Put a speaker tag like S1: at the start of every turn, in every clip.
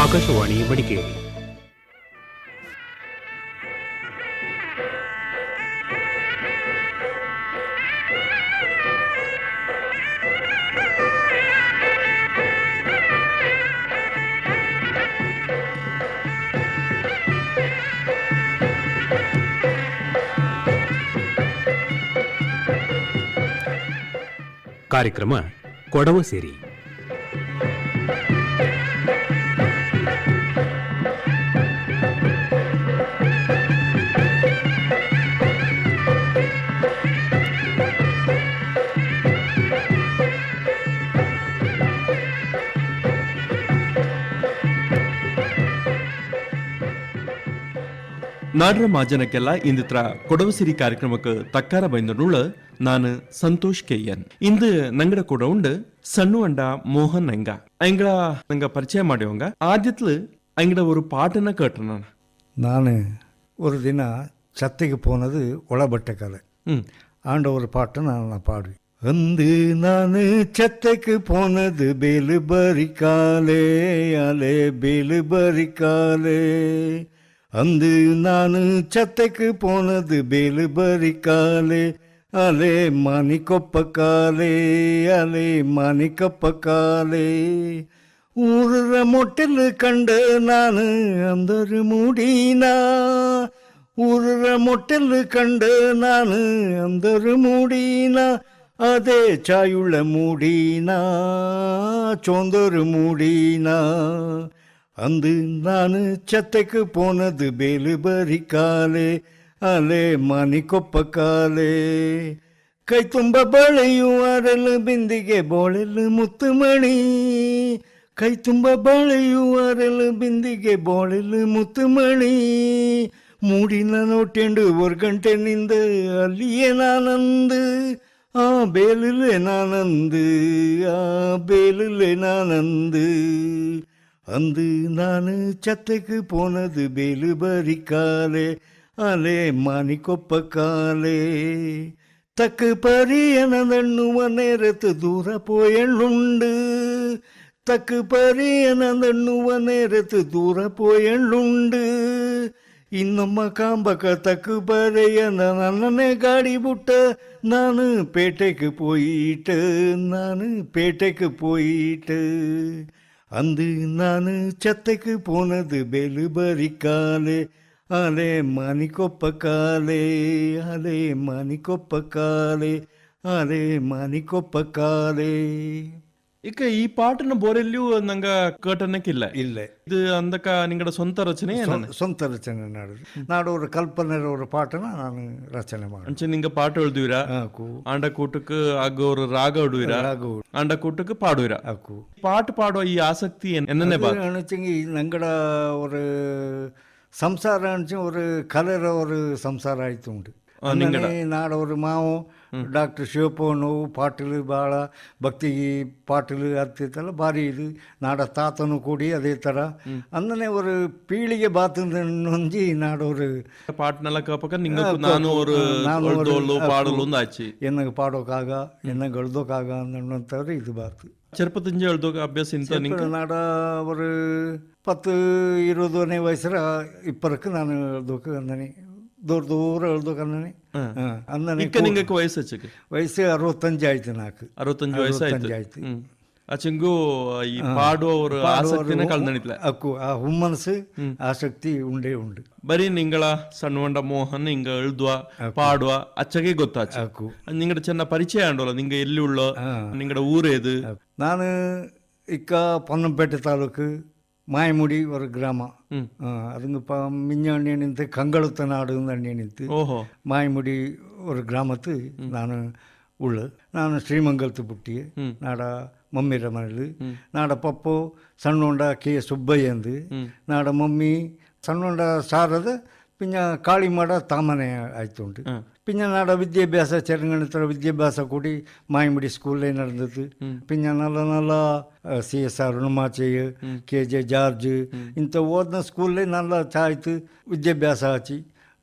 S1: ಆಕಾಶವಾಣಿ ಮಡಿಕೇರಿ. ಕಾರ್ಯಕ್ರಮ ಕೊಡವ ಸೇರಿ.
S2: ನಾಡ್ರ ಮಾಜನಕ್ಕೆಲ್ಲ ಇಂದಿತ್ರ ಕೊಡವಸಿರಿ ಕಾರ್ಯಕ್ರಮಕ್ಕೆ ತಕ್ಕಾರ ಬೈಂದನುಳ್ಳ ನಾನು ಸಂತೋಷ್ ಕೆಎನ್. ಇಂದು ನಂಗಡ ಕೂಡ ಉಂಡು ಸಣ್ಣು ಅಂಡ ಮೋಹನ್ ಅಂಗ ಅಂಗಡ ನಂಗ ಪರಿಚಯ ಮಾಡಿವಂಗ ಆದ್ಯತ್ಲು ಅಂಗಡ ஒரு பாட்டுன கேட்டேன்.
S3: நான் ஒரு தினம் சத்தைக்கு போனது உளபட்டக்கால ஆண்ட ஒரு பாட்டை நான் பாடுவேன். வந்து நான் சத்தைக்கு போனது பேலு பறிக்காலே அலே பேலு பறிக்காலே. ಅಂದು ನಾನು ಚತ್ತಕ್ಕೆ ಪೋನದು ಬೇಲು ಬರಿಕಾಲೆ ಅಲೆ ಮಾನಿಕೊಪ್ಪ ಕಾಲೆ ಅಲೆ ಮಾನಿಕೊಪ್ಪ ಕಾಲೆ. ಊರ ಮೊಟ್ಟೆಲ್ ಕಂಡ ನಾನು ಅಂದರು ಮೂಡಿನಾ ಊರ ಮೊಟ್ಟೆಲ್ ಕಂಡ ನಾನು ಅಂದರು ಮೂಡಿನಾ ಅದೇ ಚಾಯುಳ್ಳ ಮೂಡಿನಾ ಚೋಂದರು ಮೂಡಿನಾ. ಅಂದು ನಾನು ಚತ್ತಕ್ಕೆ ಪೋನದು ಬೇಲು ಬರಿಕಾಲೆ ಅಲೆ ಮಾನಿಕೊಪ್ಪ ಕಾಲೆ. ಕೈ ತುಂಬ ಬಳೆಯುವರಲು ಬಿಂದಿಗೆ ಬೋಳೆಲು ಮುತ್ತುಮಣಿ ಕೈ ತುಂಬ ಬಳೆಯುವರಲು ಬಿಂದಿಗೆ ಬೋಳೆಲು ಮುತ್ತುಮಣಿ. ಮೂಡಿನ ನೋಟೆಂಡು ஒரு ಗಂಟೆ ನಿಂದ ಅಲ್ಲಿಯೇ ನಾನಂದು ಆ ಬೇಲುಲೆ ನಾನಂದು ಆ ಬೇಲುಲೆ ನಾನಂದು. ಅಂದು ನಾನು ಚತ್ತಕ್ಕೆ ಪೋನದು ಬೇಲು ಬರಿಕಾಲೆ ಅಲೆ ಮಾನಿಕೊಪ್ಪ ಕಾಲೆ. ತಕ್ಕ ಪರಿಯನದಣ್ಣುವ ನೇರತ್ತು ದೂರ போயள்ளுண்டு ತಕ್ಕ ಪರಿಯನದಣ್ಣುವ ನೇರತ್ತು ದೂರ போயள்ளுண்டு. ಇನ್ನೊಮ್ಮ ಕಾಂಬಕ ತಕ್ಕ ಪರೆಯನ ನನ್ನನ್ನೇ ಗಾಡಿ ಬಿಟ್ಟ ನಾನು ಪೇಟೆಗೆ போயிட்டு ನಾನು ಪೇಟೆಗೆ போயிட்டு. ಅಂದು ನಾನು ಚತ್ತಕ್ಕೆ ಪೋನದು ಬೇಲು ಬರಿಕಾಲೆ ಅಲೆ ಮಾನಿಕೊಪ್ಪ ಕಾಲೆ ಅಲೆ ಮಾನಿಕೊಪ್ಪ ಕಾಲೆ ಅಲೆ ಮಾನಿಕೊಪ್ಪ ಕಾಲೆ.
S2: ಇಕ ಈ ಪಾಟನ ಬೋರೆಲ್ಲಿಯೂ ನಂಗ ಕೇಟನಕ್ಕಿಲ್ಲ.
S3: ಇಲ್ಲ
S2: ಇದು ಅಂದಕ ನಿಂಗಡ ಸ್ವಂತ ರಚನೆ
S3: ಸ್ವಂತ ರಚನೆ ನಾಡುದು ನಾಡೋರ ಕಲ್ಪನೆರವರ ಪಾಟನ ನಾನು ರಚನೆ ಮಾಡಿ
S2: ಅಂಚೆ ನಿಂಗ ಪಾಟ எழுதுவீரா ஆண்ட கூட்டுக்கு அங்க ஒரு ராகம் விடுவீரா ஆண்ட கூட்டுக்கு பாடுவீரா பாட்டு பாடுவ ಈ ಆಸಕ್ತಿ என்னென்ன
S3: அனுச்சிங்க நங்கட ஒரு ಸಂಸಾರ ಅನಿಸಿ ஒரு ಕಲೆರ ஒரு ಸಂಸಾರ ಆಯ್ತು ಉಂಟು. ನಾಡ ஒரு ಮಾವು ಡಾಕ್ಟರ್ ಶಿವಪ್ಪನವು ಪಾಟಲು ಭಾಳ ಭಕ್ತಿ ಪಾಟಲು ಆಗ್ತಿತ್ತಲ್ಲ ಭಾರಿ ಇದು ನಾಡ ತಾತನು ಕೂಡಿ ಅದೇ ಥರ ಅಂದನೆ ஒரு பீಳಿಗೆ ಬಾತು நொஞ்சி நாட ஒரு
S2: பாட்டுனெல்லாம் கேட்பக்க ನಾನು
S3: எனக்கு பாடோக்காக என்ன எழுதோக்காக ಅನ್ನೋಂಥವ್ರು ಇದು ಬಾತು.
S2: ചെറുപ്പത്തിഞ്ച് എഴുതൊക്കെ അഭ്യാസം
S3: ನಾಡ ஒரு 10-20 ವಯಸ್ಸರ ಇಪ್ಪರಕ್ಕೆ ನಾನು ಎಳ್ದೋಕೆ ಅಂದನೆ ದೂರ ಎಳ್ದೋಕಂದನೆ ಅಂದನೆ.
S2: ನಿಂಗಕ್ಕೆ ವಯಸ್ಸು
S3: ವಯಸ್ಸು 65 ಆಯ್ತು. ನಾಲ್ಕು
S2: 65 ವಯಸ್ಸಾಯ್ತು. ಅಚ್ಚಂಗೂ ಈ ಪಾಡುವ ஒரு ಆಸಕ್ತಿನ ಕಳ್ದಣಿತ್ಲ
S3: ಅಕ್ಕು ಆ ಹುಮ್ಮನಸು ಆಸಕ್ತಿ ಉಂಡೇ ಉಂಡು.
S2: ಬರೀ ನಿಂಗಳ ಸಣ್ಣವಂಡ ಮೋಹನ್ ಹಿಂಗ ಎಳ್ದುವ ಪಾಡುವ ಅಚ್ಚಗೆ ಗೊತ್ತಾಚ ನಿಂಗಡ ಚೆನ್ನ ಪರಿಚಯ ಆಂಡೋಲ್ಲ ನಿಂಗ ಎಲ್ಲಿ ಉಳ್ಳೋ ನಿಂಗಡ ಊರೇದು.
S3: ನಾನು ಇಕ್ಕ ಪೊನ್ನಂಪೇಟೆ ತಾಲೂಕು மாயமுடி ஒரு கிராமம். அதுங்க இப்போ மிஞ்சாண்டி நின்று கங்களத்த நாடுன்னு அண்ணி நின்று மாயமுடி ஒரு கிராமத்து ನಾನು ಉಳ್ಳ. ನಾನು ಶ್ರೀಮಂಗಲத்து ಪುಟ್ಟಿ ನಾಡ ಮಮ್ಮಿ ರಮಣಲು ನಾಡ ಪಪ್ಪು ಸಣ್ಣೊಂಡ ಕೆ ಸುಬ್ಬಯ್ಯಂದು ನಾಡ ಮಮ್ಮಿ ಸಣ್ಣೊಂಡ ಸಾರದ ಪಿಂಜ ಕಾಳಿಮಾಡ ತಾಮನೆ ಆಯ್ತು ಉಂಟು. പിന്നെ നാടെ വിദ്യാഭ്യാസ ചെറുങ്ങണത്ര വിദ്യാഭ്യാസം കൂടി മായമുടി സ്കൂളിൽ നടന്നത്. പിന്നെ നല്ല നല്ല CSR ಋಣಮಾಚೆಯು KJ ಜಾರ್ಜ್ ಇಂಥ ಓದಿನ ಸ್ಕೂಲೇ നല്ല ಚಾಯ್ತು ವಿದ್ಯಾಭ್ಯಾಸ ಆಚಿ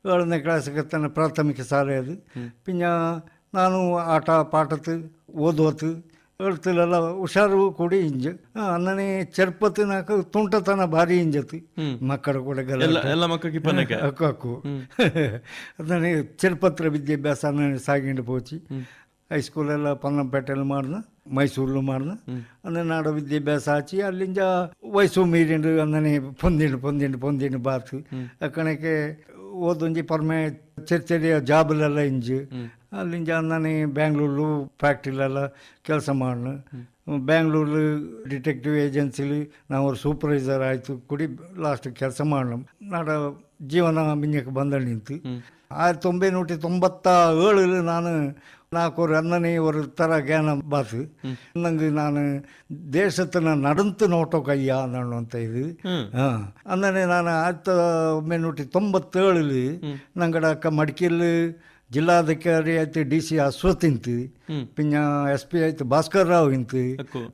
S3: 7ನೇ ಕ್ಲಾಸ್ಗೆ ತನ್ನ ಪ್ರಾಥಮಿಕ ಶಾಲೆ ಅದು. പിന്നെ ನಾನು ಆಟ ಪಾಠತ್ತು ಓದೋತು ಹೇಳ್ತಿಲ್ಲ ಹುಷಾರು ಕೂಡಿ ಇಂಜ್ ಅನ್ನನೇ ಚೆರ್ಪತ್ತು ನಾಲ್ಕು ತುಂಟತನ ಭಾರಿ ಇಂಜತ್ತು ಮಕ್ಕಳ ಕೂಡ
S2: ಎಲ್ಲ ಮಕ್ಕಳಿಗೆ ಪನ್ನಕ್ಕೆ
S3: ಅಕ್ಕು ಅದನ್ನೇ ಚೆರ್ಪತ್ರ ವಿದ್ಯಾಭ್ಯಾಸ ಅನ್ನೇ ಸಾಗಿಂಡು ಪೋಚಿ ಹೈಸ್ಕೂಲೆಲ್ಲ ಪನ್ನಂಪೇಟೆಯಲ್ಲಿ ಮಾಡ್ದ ಮೈಸೂರಲ್ಲೂ ಮಾಡ್ದ ಅಂದ್ರೆ ನಾಡ ವಿದ್ಯಾಭ್ಯಾಸ ಆಚಿ ಅಲ್ಲಿಂದ ವಯಸ್ಸು ಮೀರಿಂಡು ಅನ್ನನೆ ಪೊಂದಿಂಡು ಬಾತು ಅಕ್ಕಣಕ್ಕೆ ಓದೊಂಜಿ ಪರ್ಮೆ ಚರ್ಚೆರಿಯ ಜಾಬ್ಲೆಲ್ಲ ಇಂಜು ಅಲ್ಲಿಂದ ಅನ್ನನೆ ಬ್ಯಾಂಗ್ಳೂರು ಫ್ಯಾಕ್ಟ್ರಿಲೆಲ್ಲ ಕೆಲಸ ಮಾಡ್ನು ಬ್ಯಾಂಗ್ಳೂರು ಡಿಟೆಕ್ಟಿವ್ ಏಜೆನ್ಸಿಲಿ ನಾವು ಅವ್ರ ಸೂಪರ್ವೈಸರ್ ಆಯಿತು ಕುಡಿ ಲಾಸ್ಟ್ ಕೆಲಸ ಮಾಡ್ನು ನಾಡ ಜೀವನ ಮಿಂಜಕ್ಕೆ ಬಂದ ನಿಂತು 1997 ನಾನು ನಾಲ್ಕು ಅನ್ನನೇ ஒரு ಥರ ಜ್ಞಾನ ಬಾತು ನಂಗೆ ನಾನು ದೇಶತನ ನಡಂತು ನೋಟೋ ಕಯ್ಯ ಅನ್ನುವಂಥ ಇದು ಅನ್ನನೆ ನಾನು 1997 ನಂಗಡ ಅಕ್ಕ ಮಡಿಕೇರಿ ಜಿಲ್ಲಾಧಿಕಾರಿ ಆಯ್ತು DC ಅಶ್ವಥ್ ಪಿಂಜ SP ಆಯ್ತು ಭಾಸ್ಕರ್ ರಾವ್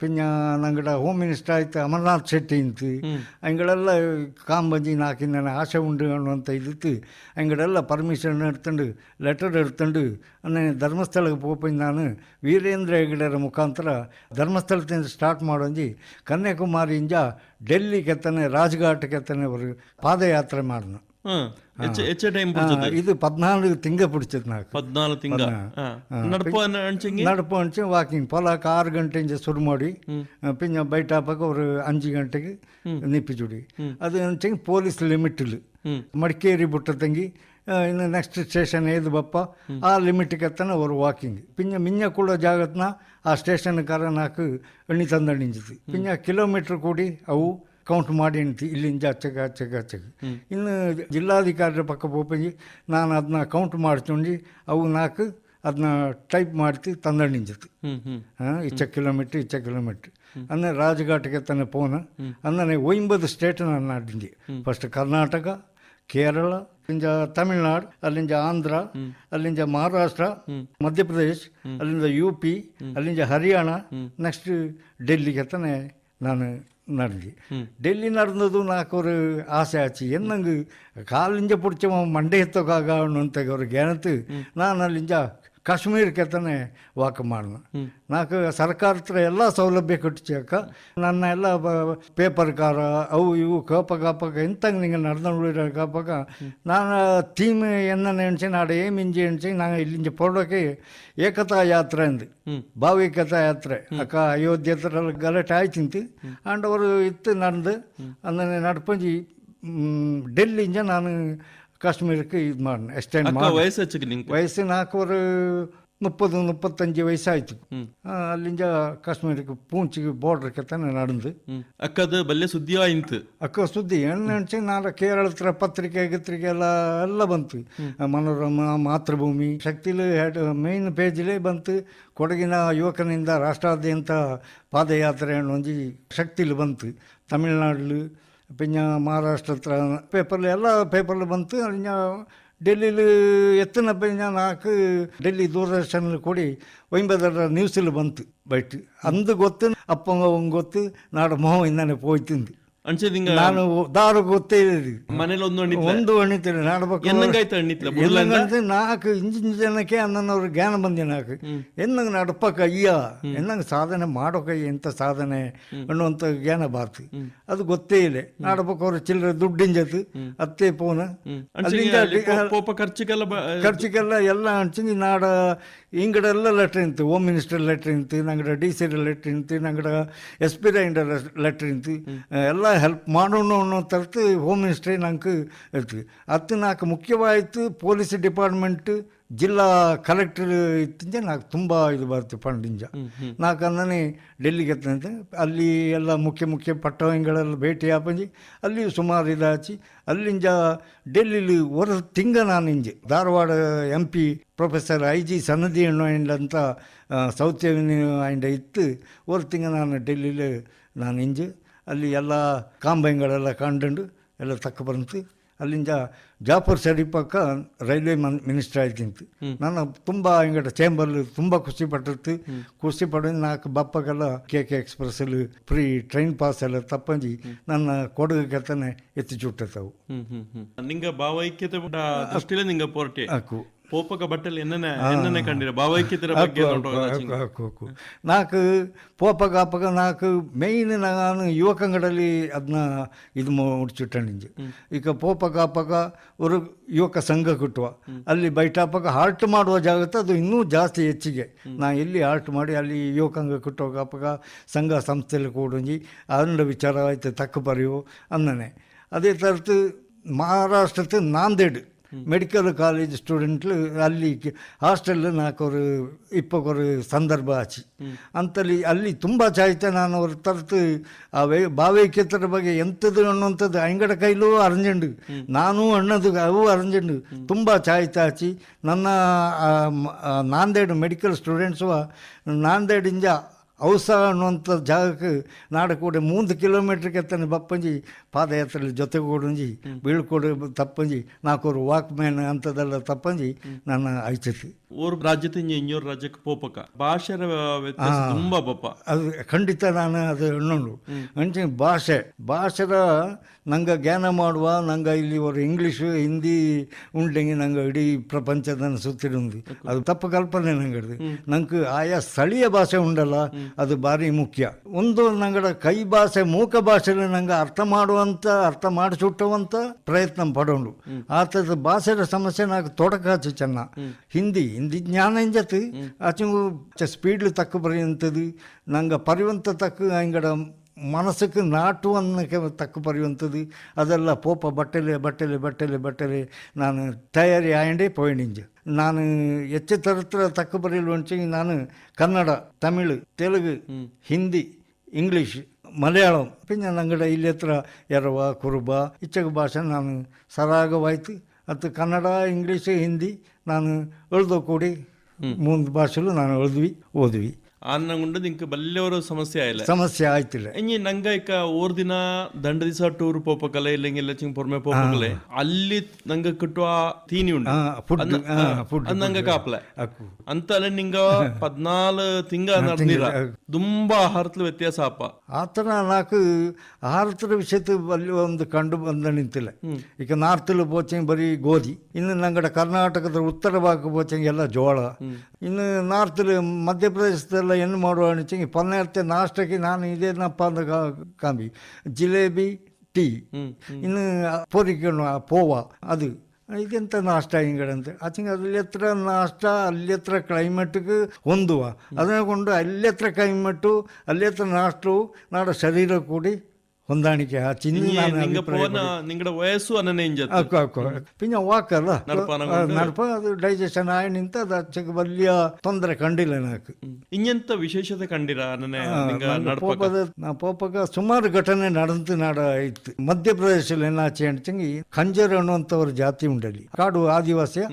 S3: ಪಿಂಜ ನಂಗಡ ಹೋಮ್ ಮಿನಿಸ್ಟರ್ ಆಯ್ತು ಅಮರ್ನಾಥ್ ಶೆಟ್ಟಿ ಅಂಗಳೆಲ್ಲ ಕಾಂಬಂಜಿ ನಾಕಿನ ಆಸೆ ಉಂಡು ಅನ್ನುವಂಥ ಇದಿತ್ತು ಅಂಗಡೆಲ್ಲ ಪರ್ಮಿಷನ್ ಎಡ್ತಂಡು ಲೆಟರ್ ಎಡ್ತಂಡು ಅನ್ನೆ ಧರ್ಮಸ್ಥಳಕ್ಕೆ ಹೋಗಿ ನಾನು ವೀರೇಂದ್ರ ಹೆಗ್ಗಡೆರ ಮುಖಾಂತರ ಧರ್ಮಸ್ಥಳದಿಂದ ಸ್ಟಾರ್ಟ್ ಮಾಡೋಂಜಿ ಕನ್ಯಾಕುಮಾರಿಯಿಂದ ಡೆಲ್ಲಿ ಕೆತ್ತನೆ ರಾಜ್ಘಾಟ್ ಕೆತ್ತನೆ ಅವರು ಪಾದಯಾತ್ರೆ ಮಾಡಿದ್ನು ಇದು 14 ತಿಂಗ பிடிச்சது నాకు
S2: 14 ತಿಂಗ
S3: ನಡಪು ಅಂಚೆ ವಾಕಿಂಗ್ ಪೊಲಾಕ 6 ಗಂಟೆಯಿಂದ ಶುರು ಮಾಡಿ ಪಿಂಜ ಬೈಟ್ ಹಾಪಕ ஒரு 5 ಗಂಟೆಗೆ ನಿಪ್ಪಿಚುಡಿ ಅದು ಅಂಚೆ ಪೊಲೀಸ್ ಲಿಮಿಟ್ ಮಡಿಕೇರಿ ಬುಟ್ಟ ತಂಗಿ ಇನ್ನು ನೆಕ್ಸ್ಟ್ ಸ್ಟೇಷನ್ ಏದು ಬಪ್ಪ ಆ ಲಿಮಿಟ್ಗೆ ಎತ್ತನ ஒரு ವಾಕಿಂಗ್ ಪಿಂಜ ಮಿಂಜ ಕೂಡ ಜಾಗತ್ನ ಆ ಸ್ಟೇಷನ್ಕಾರ ನಾಲ್ಕು ಎಣ್ಣಿ ತಂದಣಿಂಜಿತು ಪಿಂಜ ಕಿಲೋಮೀಟ್ರ್ ಕೂಡಿ ಅವು ಕೌಂಟ್ ಮಾಡಿ ಅಂತಿ ಇಲ್ಲಿಂದ ಅಚ್ಚಗೆ ಇನ್ನು ಜಿಲ್ಲಾಧಿಕಾರಿ ಪಕ್ಕ ಹೋಗಿ ನಾನು ಅದನ್ನ ಕೌಂಟ್ ಮಾಡ್ಕೊಂಡು ಅವು ನಾಲ್ಕು ಅದನ್ನ ಟೈಪ್ ಮಾಡ್ತಿ ತಂದಣಿಂಜಿತು ಇಚ್ಚ ಕಿಲೋಮೀಟ್ರ್ ಅನ್ನೆ ರಾಜ್ಘಾಟ್ಗೆ ತನ್ನ ಪೋನ ಅನ್ನನೆ 9 ಸ್ಟೇಟ್ ನಾನು ಆಡಿಂದಿ ಫಸ್ಟ್ ಕರ್ನಾಟಕ ಕೇರಳ ಅಲ್ಲಿಂದ ತಮಿಳ್ನಾಡು ಅಲ್ಲಿಂದ ಆಂಧ್ರ ಅಲ್ಲಿಂದ ಮಹಾರಾಷ್ಟ್ರ ಮಧ್ಯಪ್ರದೇಶ್ ಅಲ್ಲಿಂದ UP ಅಲ್ಲಿಂದ ಹರಿಯಾಣ ನೆಕ್ಸ್ಟ್ ಡೆಲ್ಲಿಗೆ ತಾನೆ ನಾನು நடந்து டெல்லி நடந்தது నాకు ஒரு ஆசை ஆச்சு என்னங்க காலிஞ்ச பிடிச்சவன் ಮಂಡೆಯತ್ತೋಗಾಗಣ್ಣಂತ ಅವ್ರ ಜ್ಞಾನತ್ತು ನಾನು ಅಲ್ಲಿಂದ ಕಾಶ್ಮೀರಕ್ಕೆ ತಾನೆ ವಾಕ್ ಮಾಡ್ನ ನಾಲ್ಕು ಸರ್ಕಾರ ಹತ್ರ ಎಲ್ಲ ಸೌಲಭ್ಯ ಕಟ್ಟಿಚಾಕ ನನ್ನ ಎಲ್ಲ ಪೇಪರ್ ಕಾರ ಅವು ಇವು ಕಾಪಕ ಎಂತಂಗೆ ನಿಂಗೆ ನಡೆದು ಕಾಪಕ ನಾನು ಥೀಮ್ ಎನ್ನ ಎಣಿಸಿ ನಾಡು ಏಮಿಂಜಿ ಎಣಿಸಿ ನಾನು ಇಲ್ಲಿಂದ ಪೊರಡೋಕೆ ಏಕತಾ ಯಾತ್ರೆ ಅಂದು ಭಾವೈಕ್ಯತಾ ಯಾತ್ರೆ ಅಕ್ಕ ಅಯೋಧ್ಯೆ ಹತ್ರ ಗಲಾಟೆ ಆಯ್ತಿಂತು ಅಂಡ್ ಅವರು ಇತ್ತು ನಡೆದು ಅಂದರೆ ನಡ್ಪಂಜಿ ಡೆಲ್ಲಿಂದ ನಾನು ಕಾಶ್ಮೀರಕ್ಕೆ ಇದು ಮಾಡಿ ಎಕ್ಸ್ಟೆಂಡ್ ಮಾಡಿ ವಯಸ್ಸು ನಾಲ್ಕು 30-35 ವಯಸ್ಸಾಯ್ತು ಅಲ್ಲಿಂದ ಕಾಶ್ಮೀರಕ್ಕೆ ಪೂಂಚಿಗೆ ಬಾರ್ಡರ್ಗೆ ತಾನೆ ನಡೆದು
S2: ಅಕ್ಕದ ಬಲ್ಲೆ ಸುದ್ದಿ ಆಯ್ತು
S3: ಅಕ್ಕ ಸುದ್ದಿ ಎಣ್ಣೆ ನಾನು ಕೇರಳ ಹತ್ರ ಪತ್ರಿಕೆ ಎಲ್ಲ ಬಂತು ಮನೋರಮ ಮಾತೃಭೂಮಿ ಶಕ್ತಿಲಿ ಮೇನ್ ಪೇಜ್ಲೇ ಬಂತು ಕೊಡಗಿನ ಯುವಕನಿಂದ ರಾಷ್ಟ್ರಾದ್ಯಂತ ಪಾದಯಾತ್ರೆ ಅನ್ನೊಂದು ಶಕ್ತಿಲಿ ಬಂತು ತಮಿಳ್ನಾಡು ಪಿಂಜ ಮಹಾರಾಷ್ಟ್ರ ಹತ್ರ ಪೇಪರ್ಲಿ ಎಲ್ಲ ಪೇಪರ್ಲಿ ಬಂತು ಅಲ್ಲಿಂದ ಡೆಲ್ಲಿಲಿ ಎತ್ತನ ಪಿಂಜ ನಾಲ್ಕು ಡೆಲ್ಲಿ ದೂರದರ್ಶನ ಕೂಡಿ 9 ನ್ಯೂಸಲ್ಲಿ ಬಂತು ಬಟ್ ಅಂದು ಗೊತ್ತು ಅಪ್ಪಂಗ ಅವಂಗೆ ಗೊತ್ತು ನಾಡು ಮೊಹ ಇಂದಾನೆ ಪೋಯ್ತಿಂದು ನಾನು ದಾರು ಗೊತ್ತೇ
S2: ಮನೇಲಿ
S3: ಒಂದು ಅಣಿತೇನೆ ನಾಡ್ಬೇಕು ನಾಲ್ಕು ಇಂಜಿನ ಜನಕ್ಕೆ ಅನ್ನೋರು ಜ್ಞಾನ ಬಂದಿ ನಾಲ್ಕು ಎನ್ನಂಗೆ ನಡಪಕ್ಕ ಅಯ್ಯ ಎನ್ನಂಗೆ ಸಾಧನೆ ಮಾಡೋಕಯ್ಯ ಎಂತ ಸಾಧನೆ ಅನ್ನುವಂಥ ಜ್ಞಾನ ಬಾರ್ತು ಅದು ಗೊತ್ತೇ ಇಲ್ಲ ನಾಡ್ಬೇಕು ಅವ್ರ ಚಿಲ್ಲರೆ ದುಡ್ಡಿಂಜತ್ತು ಅತ್ತೇ ಪೋನ ಖರ್ಚಿಗೆಲ್ಲ ಎಲ್ಲ ಅಂಚಿ ನಾಡ ಇಂಗಡೆಲ್ಲ ಲೆಟ್ರ್ ಇಂತು ಹೋಮ್ ಮಿನಿಸ್ಟರ್ ಲೆಟ್ರ್ ಇಂತು ನಂಗಡ DC ಲೆಟ್ರ್ ಇಂತು ನಂಗಡ SP ಲೆಟ್ರ್ ಇಂತು ಎಲ್ಲ ಹೆಲ್ಪ್ ಮಾಡೋಣ ಅನ್ನೋ ತರತು ಹೋಮ್ ಮಿನಿಸ್ಟ್ರಿ ನಂಗೆ ಇರ್ತೀವಿ ಅದು ನಾಲ್ಕು ಮುಖ್ಯವಾಯಿತು ಪೊಲೀಸ್ ಡಿಪಾರ್ಟ್ಮೆಂಟ್ ಜಿಲ್ಲಾ ಕಲೆಕ್ಟರ್ ಇತ್ತಿಂದ ನಾಲ್ಕು ತುಂಬ ಇದು ಬರ್ತೀವಿ ಫಂಡಿಂಜ ನಾಲ್ಕು ಅನ್ನೇ ಡೆಲ್ಲಿಗೆ ಎತ್ತಂತೆ ಅಲ್ಲಿ ಎಲ್ಲ ಮುಖ್ಯ ಪಟ್ಟಣಗಳೆಲ್ಲ ಭೇಟಿ ಆಪಂಜಿ ಅಲ್ಲಿ ಸುಮಾರು ಇದಾಚಿ ಅಲ್ಲಿಂದ ಡೆಲ್ಲಿಲಿ ಒಂದು ತಿಂಗ ನಾನು ಇಂಜೆ ಧಾರವಾಡ MP ಪ್ರೊಫೆಸರ್ IG ಸನ್ನದಿ ಅಂತ ಸೌತ್ ಆ್ಯಂಡ್ ಇತ್ತು ಒಂದು ತಿಂಗ ನಾನು ಡೆಲ್ಲಿಲಿ ನಾನು ಇಂಜೆ ಅಲ್ಲಿ ಎಲ್ಲ ಕಾಂಬೈಗಳೆಲ್ಲ ಕಂಡು ಎಲ್ಲ ತಕ್ಕ ಬಂತು ಅಲ್ಲಿಂದ ಜಾಫರ್ ಶರೀಫ್ ಪಕ್ಕ ರೈಲ್ವೆ ಮಿನಿಸ್ಟರ್ ಆಯ್ತಿಂತು ನಾನು ತುಂಬ ಹಿಂಗಡ ಚೇಂಬರ್ಲಿ ತುಂಬ ಖುಷಿ ಪಡೋದು ನಾಲ್ಕು ಬಪ್ಪಗೆಲ್ಲ KK ಎಕ್ಸ್ಪ್ರೆಸ್ಸಲ್ಲಿ ಫ್ರೀ ಟ್ರೈನ್ ಪಾಸ್ ಎಲ್ಲ ತಪ್ಪಂಜಿ ನನ್ನ ಕೊಡಗಕ್ಕೆ ತಾನೆ ಎತ್ತಿ ಚುಟ್ಟವು
S2: ನಿಂಗೆ ಭಾವೈಕ್ಯತೆ ನಿಂಗೆ ಪೋರ್ಟೆ
S3: ಹಾಕು
S2: ಪೋಪಕ ಬಟ್ಟೆಲಿ ಎನ್ನೆನೆ ಕಂಡಿರ ಭಾವೈಕ್ಯತೆಯ ಬಗ್ಗೆ
S3: నాకు పోపగాపగా నాకు మెయిన్ ನಾನು ಯುವಕಂಗಡಲ್ಲಿ ಅದನ್ನ ಇದು ಮುಡ್ಚಿಟ್ಟಣಿಂಜು ಈಗ ಪೋಪಗಾಪಗ ಒಂದು ಯುವಕ ಸಂಘ ಕಟ್ಟುವ ಅಲ್ಲಿ ಬೈಟಾಪಗ ಹಾಲ್ಟ್ ಮಾಡುವ ಜಾಗತ್ತೆ ಅದು ಇನ್ನೂ ಜಾಸ್ತಿ ಹೆಚ್ಚಿಗೆ ನಾ ಎಲ್ಲಿ ಹಾಲ್ಟ್ ಮಾಡಿ ಅಲ್ಲಿ ಯುವಕಂಗ ಕಟ್ಟುವಾಗಪಗ ಸಂಘ ಸಂಸ್ಥೆಯಲ್ಲಿ ಕೂಡಂಜಿ ಅದರ ವಿಚಾರ ಆಯ್ತು ತಕ್ಕ ಬರೆಯೋ ಅನ್ನನೆ ಅದೇ ಥರದ್ದು ಮಹಾರಾಷ್ಟ್ರத்து ನಾಂದೇಡ್ மெடிக்கல் காலேஜ் ஸ்டூடெண்ட்ல ಅಲ್ಲಿ ಹಾಸ್ಟೆಲ್ ನಾಲ್ಕವರು ಇಪ್ಪೊರು ಸಂದರ್ಭ ಆಚಿ ಅಂತಲ್ಲಿ ಅಲ್ಲಿ ತುಂಬ ಚಾಯ್ತೆ ನಾನು ಅವ್ರ ತರತು ಆ ಭಾವೈಕ್ಯತರ ಬಗ್ಗೆ ಎಂಥದ್ದು ಅನ್ನುವಂಥದ್ದು ಅಂಗಡ ಕೈಲೂ ಅರಂಜಂಡು ನಾನು ಅಣ್ಣದು ಅವು ಅರಂಜಂಡು ತುಂಬ ಚಾಯ್ತೆ ಆಚಿ ನನ್ನ ನಾಂದೇಡ್ ಮೆಡಿಕಲ್ ಸ್ಟೂಡೆಂಟ್ಸು ನಾಂದೇಡಿಂದ ಔಸ ಅನ್ನುವಂಥ ಜಾಗಕ್ಕೆ ನಾಡಕೂಡೆ 3 ಕಿಲೋಮೀಟ್ರಿಗೆ ಎತ್ತನೆ ಬಪ್ಪಂಜಿ ಪಾದಯಾತ್ರೆಯಲ್ಲಿ ಜೊತೆಗೂಡಂಜಿ ಬೀಳ್ಕೊಡು ತಪ್ಪಂಜಿ ನಾಲ್ಕೂರು ವಾಕ್ ಮ್ಯಾನ್ ಅಂಥದ್ದೆಲ್ಲ ತಪ್ಪಂಜಿ ನನ್ನ ಐಚತಿ
S2: ஒரு ராஜ்யத்தின் இன்னொரு ராஜ்யಕ್ಕೆ போಪಕ ಭಾಷೆರ ವ್ಯತ್ಯಾಸ ತುಂಬಾ ಬಪ್ಪ
S3: ಅದು ಖಂಡಿತ ನಾನು ಅದು ಹೆಣ್ಣು ಅಂಚೆ ಭಾಷೆರ ನಂಗೆ ಜ್ಞಾನ ಮಾಡುವ ನಂಗೆ ಇಲ್ಲಿ ಅವರು ಇಂಗ್ಲೀಷು ಹಿಂದಿ ಉಂಟೆಂಗಿ ನಂಗೆ ಇಡೀ ಪ್ರಪಂಚದ ಸುತ್ತಿರುಂದು ಅದು ತಪ್ಪು ಕಲ್ಪನೆ ನಂಗಡ್ದು ನಂಗೆ ಆಯಾ ಸ್ಥಳೀಯ ಭಾಷೆ ಉಂಡಲ್ಲ ಅದು ಭಾರಿ ಮುಖ್ಯ ಒಂದು ನಂಗಡ ಕೈ ಭಾಷೆ ಮೂಕ ಭಾಷೆಯಲ್ಲಿ ನಂಗೆ ಅರ್ಥ ಮಾಡಿಸುಟ್ಟುವಂಥ ಪ್ರಯತ್ನ ಪಡೋಣ ಆತದ ಭಾಷೆಯ ಸಮಸ್ಯೆ నాకు తొడకాచి చెన్న హిందీ జ్ఞానం ఇంజత్ అచంగు స్పీడ్లు తక్కువ పరియంతది నంగ పరివంత తక్కువ ఇంగడ మనసుకు నాటు ಅನ್ನಕ್ಕೆ ತಕ್ಕ ಪರಿಯುವಂಥದ್ದು ಅದೆಲ್ಲ ಪೋಪ ಬಟ್ಟೆಲೆ ನಾನು ತಯಾರಿ ಆಯಂಡೇ ಪೋಯಿನಿಂಜು ನಾನು ಹೆಚ್ಚು ತರತ್ರ ತಕ್ಕ ಬರೆಯಲು ಅಂಚೆ ನಾನು ಕನ್ನಡ ತಮಿಳು ತೆಲುಗು ಹಿಂದಿ ಇಂಗ್ಲೀಷ್ ಮಲಯಾಳಂ ಪಿನ್ನ ನಂಗಡ ಇಲ್ಲಿ ಹತ್ರ ಎರವ ಕುರುಬ ಇಚ್ಚಗ ಭಾಷೆ ನಾನು ಸರಾಗವಾಯ್ತು ಅದು ಕನ್ನಡ ಇಂಗ್ಲೀಷ್ ಹಿಂದಿ ನಾನು ಎಳ್ದು ಕೂಡಿ 3 ಭಾಷೆಲು ನಾನು ಓದ್ವಿ
S2: ಅನ್ನಗುಂಡು ನಿಂಗೆ ಬಲ್ಲೆಯವರು
S3: ಸಮಸ್ಯೆ ಆಯ್ತಿಲ್ಲ
S2: ಇಂಜಿ ನಂಗ ಈಗ ಓರ್ ದಿನ ದಂಡ ದಿವಸ ಟೂರ್ ಪೋಪಕಲೆ ಇಲ್ಲೆಂಗೆಲ್ಲ ಚಿಂಗ್ ಪೊರ್ಮೆ ಪೋಪಕಲೆ ಅಲ್ಲಿ ನಂಗ ಕಟ್ಟುವ ತೀನಿ ಉಂಟು ನಂಗ ಕಾಪ್ಲೆ ಅಂತಲ್ಲ ನಿಂಗ 14 ತಿಂಗ ನಡೆದಿರ ತುಂಬಾ ಆಹಾರತ್ಲ ವ್ಯತ್ಯಾಸ ಅಪ್ಪ
S3: ಆತರ ನಾಕು ಆಹಾರತರ ವಿಷಯದ ಅಲ್ಲಿ ಒಂದು ಕಂಡು ಬಂದ ನಿಂತಿಲ್ಲ ಈಗ ನಾರ್ತಲ್ಲಿ ಪೋಚಂಗ್ ಬರೀ ಗೋಧಿ ಇನ್ನು ನಂಗಡ ಕರ್ನಾಟಕದ ಉತ್ತರ ಭಾಗ ಪೋಚಂಗ್ ಎಲ್ಲ ಜೋಳ ಇನ್ನು ನಾರ್ತಲ್ಲಿ ಮಧ್ಯಪ್ರದೇಶದಲ್ಲಿ ಏನು ಮಾಡುವ ಅನಿಚಂಗಿ ಪನ್ನೆರಡು ನಾಷ್ಟಕ್ಕೆ ನಾನು ಇದೇನಪ್ಪ ಅಂತ ಕಾಂಬಿ ಜಿಲೇಬಿ ಟೀ ಇನ್ನು ಪೊರಿಕಣ್ಣು ಪೋವ ಅದು ಇದೆಂತ ನಾಷ್ಟ ಹಿಂಗಡಂತೆ ಆಚಂಗೆ ಅಲ್ಲಿ ಹತ್ರ ನಾಷ್ಟ ಅಲ್ಲಿ ಹತ್ರ ಕ್ಲೈಮೇಟ್ಗೆ ಹೊಂದುವ ಅದನ್ನ ಕೊಂಡು ಅಲ್ಲಿ ಹತ್ರ ಕ್ಲೈಮೇಟು ಅಲ್ಲಿ ಹತ್ರ ನಾಷ್ಟು ನಾಡ ಶರೀರ ಕೂಡಿ ಹೊಂದಾಣಿಕೆ
S2: ನಿಂಗಡ ವಯಸ್ಸು
S3: ಪಿನ್ನ ವಾಕಲ್ಲ ನಡಪ ಅದು ಡೈಜೆಷನ್ ಆಯ ನಿಂತ ಅದು ಅಚ್ಚಕ್ಕೆ ಬಲ್ಯ ತೊಂದರೆ ಕಂಡಿಲ್ಲ ನಾಕು
S2: ಇನ್ನೆಂತ ವಿಶೇಷತೆ ಕಂಡಿರ
S3: ಪೋಪಗ ಸುಮಾರು ಘಟನೆ ನಡೆದು ನಾಡ ಇತ್ತು ಮಧ್ಯಪ್ರದೇಶದಲ್ಲಿ ಏನಾಚೆ ಅಂಚಂಗಿ ಖಂಜರ್ ಅನ್ನುವಂಥವ್ರ ಜಾತಿ ಉಂಡಲ್ಲಿ ಕಾಡು ಆದಿವಾಸಿಯ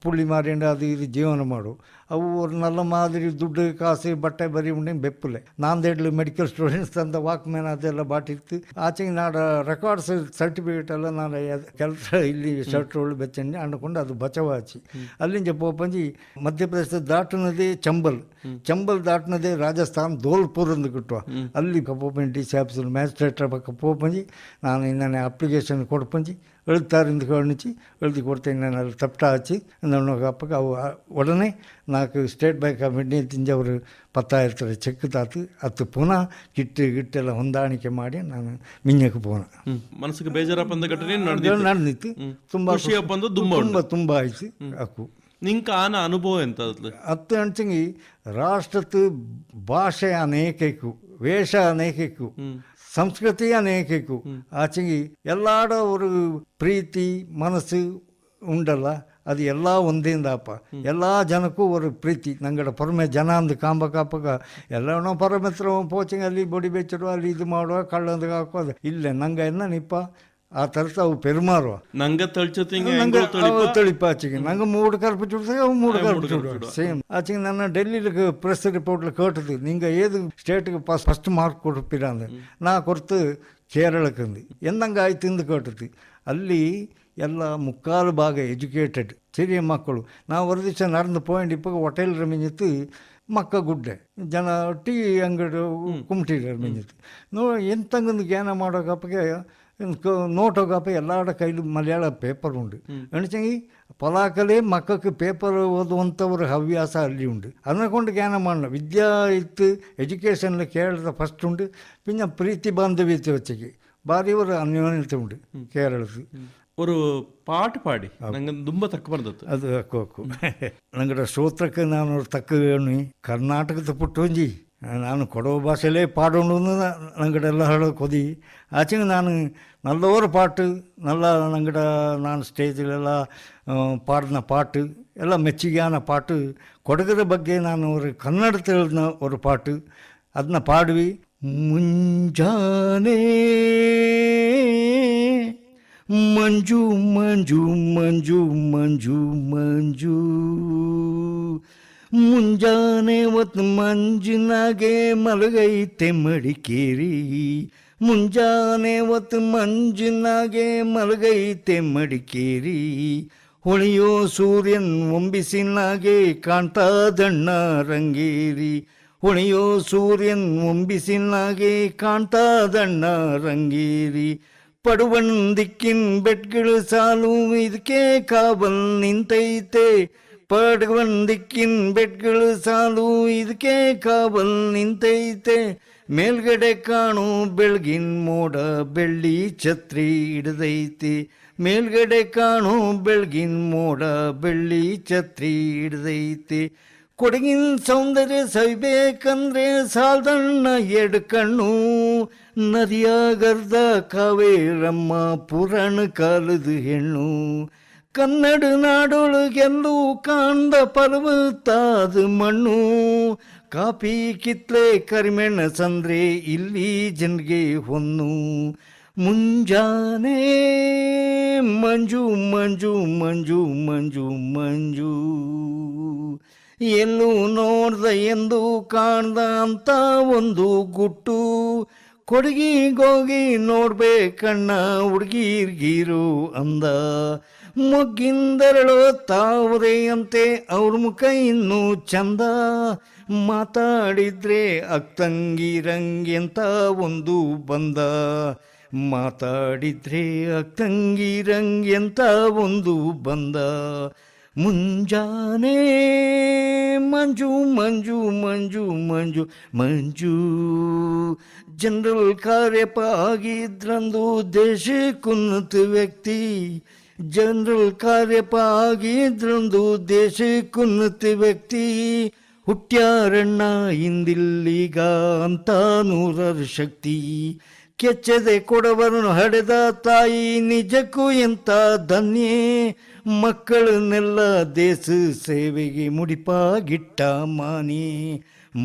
S3: ಪುಳ್ಳಿ ಮಾರಿಂಡ ಅದು ಇದು ಜೀವನ ಮಾಡು ಅವು ஒரு நல்ல மாதிரி ದುಡ್ಡು ಕಾಸು ಬಟ್ಟೆ ಬರೀ ಉಂಡೆ ಬೆಪ್ಪಲೆ ನಾಂದೇಡ್ಲು ಮೆಡಿಕಲ್ ಸ್ಟೂಡೆಂಟ್ಸ್ ಅಂತ ವಾಕ್ಮ್ಯಾನ್ ಅದೆಲ್ಲ ಬಾಟಿತ್ತು ಆಚೆಗೆ ನಾಡ ರೆಕಾರ್ಡ್ಸ್ ಸರ್ಟಿಫಿಕೇಟ್ ಎಲ್ಲ ನಾನು ಕೆಲಸ ಇಲ್ಲಿ ಶರ್ಟ್ಗಳು ಬೆಚ್ಚಂಡಿ ಅಂಡ್ಕೊಂಡು ಅದು ಬಚಾವಾಚಿ ಅಲ್ಲಿಂದ ಪೋಪಂಜಿ ಮಧ್ಯಪ್ರದೇಶ ದಾಟನದೇ ಚಂಬಲ್ ದಾಟನದೇ ರಾಜಸ್ಥಾನ್ ಧೋಲ್ಪುರ್ ಅಂದು ಕಿಟ್ಟುವ ಅಲ್ಲಿ ಪೋಪಂಜಿ ಡಿ ಸಿ ಆಫೀಸರ್ ಮ್ಯಾಜಿಸ್ಟ್ರೇಟರ್ ಪಕ್ಕ ಪೋಪಂಜಿ ನಾನು ಇನ್ನೇ ಅಪ್ಲಿಕೇಶನ್ ಕೊಡ್ಪಂಜಿ எழுத்தாருந்து கவனித்து எழுதி கொடுத்தேன் நான் தப்டா ஆச்சு அந்த அப்போ உடனே నాకు ಸ್ಟೇಟ್ ಬ್ಯಾಂಕ್ ಆಫ್ ಇಂಡಿಯಾ ತಿಂಜ ಅವರು 10,000 ಚೆಕ್ ತಾತು ಅದು ಪುನಃ ಕಿಟ್ಟೆಲ್ಲ ಹೊಂದಾಣಿಕೆ ಮಾಡಿ ನಾನು ಮಿಂಜಕ್ಕೆ ಪೋನ
S2: ಮನಸ್ಸಿಗೆ ಬೇಜಾರಪ್ಪ ಅಂದ ಘಟನೆ
S3: ನಡೆದಿತ್ತು ತುಂಬ ಆಯ್ತು ಅಕ್ಕು
S2: ನಿಂಗೆ ಆನ ಅನುಭವ ಎಂತ
S3: ಅತ್ತು ಅನ್ಸಂಗಿ ರಾಷ್ಟ್ರತ್ತು ಭಾಷೆ ಅನೇಕಕ್ಕೂ ವೇಷ ಅನೇಕಕ್ಕೂ ಸಂಸ್ಕೃತಿ ಅನೇಕಕ್ಕೂ ಆಚೆಗೆ ಎಲ್ಲಾಡ ஒரு ಪ್ರೀತಿ ಮನಸ್ಸು ಉಂಡಲ್ಲ ಅದು ಎಲ್ಲ ಒಂದೇಂದಪ್ಪ ಎಲ್ಲ ಜನಕ್ಕೂ ஒரு ಪ್ರೀತಿ ನಂಗಡ ಪರಮೆ ಜನ ಅಂದು ಕಾಂಬಕಾಪಕ ಎಲ್ಲನೋ ಪರಮೆತ್ರ ಪೋಚಿಂಗ್ ಅಲ್ಲಿ ಬೊಡಿ ಬೆಚ್ಚರು ಅಲ್ಲಿ ಇದು ಮಾಡುವ ಕಳ್ಳಂದು ಹಾಕೋದು ಇಲ್ಲ ನಂಗೆ ಎನ್ನ ನಿಪ್ಪ ಆ ಥರದ ಅವು ಪೆರುಮಾರುವ
S2: ನಂಗೆ
S3: ತಳಿಪ ಆಚೆಗೆ ನಂಗೆ 3 ಕರ್ಪು ಚುಡ್ದಾಗ ಅವು 3 ಕರ್ಪು ಚುಡುವ ಸೇಮ್ ಆಚೆಗೆ ನನ್ನ ಡೆಲ್ಲಿಲಿ ಪ್ರೆಸ್ ರಿಪೋರ್ಟ್ಲಿ ಕೇಟದು ನಿಂಗೆ ಏದು ಸ್ಟೇಟ್ಗೆ ಫಸ್ಟ್ ಮಾರ್ಕ್ ಕೊಡ್ತೀರ ಅಂದ್ರೆ ನಾ ಕೊಡ್ತು ಕೇರಳಕ್ಕಂದು ಎಂದಂಗೆ ಆಯ್ತು ಇಂದು ಕೇಟದು ಅಲ್ಲಿ ಎಲ್ಲ ಮುಕ್ಕಾಲು ಭಾಗ ಎಜುಕೇಟೆಡ್ ಸಿರಿಯ ಮಕ್ಕಳು ನಾವು ಒಂದು ದಿವಸ ನಡೆದು ಪಾಯಿಂಟ್ ಇಪ್ಪ ಹೋಟೆಲ್ ಮಿಂಜಿತ್ತು ಮಕ್ಕ ಗುಡ್ಡೆ ಜನ ಟೀ ಅಂಗಡಿ ಕುಮ್ಟಿರ ಮಿಂಜಿತ್ತು ಎಂತಂಗೊಂದು ಜ್ಞಾನ ಮಾಡೋಕಪ್ಪಗೆ നോട്ടൊക്കെ എല്ലാവരുടെ കയ്യിലും മലയാള പേപ്പറുണ്ട് എന്നുവെച്ചെങ്കിൽ പലാക്കലെ മക്കൾക്ക് പേപ്പർ ഓതുವಂಥ ഒരു ಹವ್ಯಾಸ ಅಲ್ಲಿ ഉണ്ട് അതിനെ കൊണ്ട് ಜ್ಞಾನಮಾನ ವಿದ್ಯಾ ಇತ್ತು ಎಜುಕೇಷನ್ಲಿ ಕೇರಳದ ಫಸ್ಟ್ ಉಂಟು പിന്നെ ಪ್ರೀತಿ ಬಾಂಧವ್ಯತೆ വെച്ചേക്ക് ಭಾರಿ ഒരു ಅನ್ಯೋನ್ಯತೆ ഉണ്ട് കേരളത്തിൽ
S2: ഒരു പാട്ട് പാടി ನಂಗೆ ತುಂಬ ತಕ್ಕ ಬಂದದ್ದು
S3: ಅದು ಹಾಕು ನಂಗಡ ಶ್ರೋತ್ರಕ್ಕೆ ನಾನು ഒരു തക്ക് കേണി ಕರ್ನಾಟಕದ ಪುಟ್ಟೊಂಜಿ ನಾನು ಕೊಡವ ಭಾಷೆಯಲ್ಲೇ ಪಾಡೋಣ ನಂಗಡ ಎಲ್ಲ ಹೇಳೋ ಕೊದಿ ಆಚೆಗೆ ನಾನು நல்ல பாட்டு நல்லா நங்கட நான் ஸ்டேஜிலெல்லாம் பாடின பாட்டு எல்லாம் ಮೆಚ್ಚುಗೆயான பாட்டு ಕೊಡಗರ ಬಗ್ಗೆ ನಾನು ஒரு ಕನ್ನಡದಲ್ಲಿ ஒரு பாட்டு ಅದನ್ನ ಪಾಡ್ವಿ ಮುಂಜಾನೆ ಮಂಜು ಮಂಜು ಮಂಜು ಮಂಜು ಮಂಜು ಮುಂಜಾನೆ ಹೊತ್ತು ಮಂಜಿನಾಗೆ ಮಲಗೈತೆ ಮಡಿಕೇರಿ ಮುಂಜಾನೆ ಹೊತ್ತು ಮಂಜಿನಾಗೆ ಮಲಗೈತೆ ಮಡಿಕೇರಿ ಹೊಳೆಯೋ ಸೂರ್ಯನ್ ಒಂಬಿಸಿನಾಗೆ ಕಾಣ್ತಾದಣ್ಣ ರಂಗೇರಿ ಹೊಳೆಯೋ ಸೂರ್ಯನ್ ಒಂಬಿಸಿನಾಗೆ ಕಾಣ್ತಾದಣ್ಣ ರಂಗೇರಿ ಪಡುವಣ್ ದಿಕ್ಕಿನ ಬೆಟ್ಗಳು ಸಾಲು ಇದಕ್ಕೆ ಕಾವಲ್ ನಿಂತೈತೆ ಪಡುವಣ್ ದಿಕ್ಕಿನ ಬೆಟ್ಗಳು ಸಾಲು ಇದಕ್ಕೆ ಕಾವಲ್ ನಿಂತೈತೆ ಮೇಲ್ಗಡೆ ಕಾಣು ಬೆಳಗಿನ ಮೋಡ ಬೆಳ್ಳಿ ಛತ್ರಿ ಹಿಡ್ದೈತಿ ಮೇಲ್ಗಡೆ ಕಾಣು ಬೆಳಗಿನ ಮೋಡ ಬೆಳ್ಳಿ ಛತ್ರಿ ಹಿಡ್ದೈತಿ ಕೊಡಗಿನ ಸೌಂದರ್ಯ ಸವಿಬೇಕಂದ್ರೆ ಸಾಲ್ದಣ್ಣ ಎಡ್ ಕಣ್ಣು ನದಿಯಾಗರ್ದ ಕಾವೇರಮ್ಮ ಪುರಾಣ ಕಾಲದ ಹೆಣ್ಣು ಕನ್ನಡ ನಾಡೊಳಗೆಲ್ಲೂ ಕಾಣ್ದ ಪರ್ವತಾದ ಮಣ್ಣು ಕಾಫಿ ಕಿತ್ಲೆ ಕರಿಮೆಣ್ಣ ಸಂದ್ರೆ ಇಲ್ಲಿ ಜನಗೆ ಹೊನ್ನು ಮುಂಜಾನೆ ಮಂಜು ಮಂಜು ಮಂಜು ಮಂಜು ಮಂಜು ಎಲ್ಲೂ ನೋಡ್ದ ಎಂದು ಕಾಣ್ದ ಅಂತ ಒಂದು ಗುಟ್ಟು ಕೊಡಗಿಗೋಗಿ ನೋಡ್ಬೇಕಣ್ಣ ಹುಡುಗಿರ್ಗೀರು ಅಂದ ಮೊಗ್ಗಿಂದರಳು ತಾವರೆ ಅಂತೆ ಅವ್ರ ಮುಖ ಇನ್ನೂ ಚಂದ ಮಾತಾಡಿದ್ರೆ ಅಕ್ತಂಗಿರಂಗಿ ಅಂತ ಒಂದು ಬಂದ ಮಾತಾಡಿದ್ರೆ ಅಕ್ತಂಗಿರಂಗಿ ಅಂತ ಒಂದು ಬಂದ ಮುಂಜಾನೆ ಮಂಜು ಮಂಜು ಮಂಜು ಮಂಜು ಮಂಜು ಜನರಲ್ ಕಾರ್ಯಪ್ಪ ಆಗಿದ್ರಂದು ದೇಶಕ್ಕುನ್ನತ ವ್ಯಕ್ತಿ ಜನರಲ್ ಕಾರ್ಯಪ್ಪ ಆಗಿದ್ರಂದು ದೇಶಕ್ಕುನ್ನತ ವ್ಯಕ್ತಿ ಹುಟ್ಟ್ಯಾರಣ್ಣ ಇಂದಿಲ್ಲೀಗ ಅಂತ ನೂರರ ಶಕ್ತಿ ಕೆಚ್ಚದೆ ಕೊಡವರನ್ನು ಹಡೆದ ತಾಯಿ ನಿಜಕ್ಕೂ ಎಂತ ಧನ್ಯೆ ಮಕ್ಕಳನ್ನೆಲ್ಲ ದೇಶ ಸೇವೆಗೆ ಮುಡಿಪಾಗಿಟ್ಟ ಮಾನಿ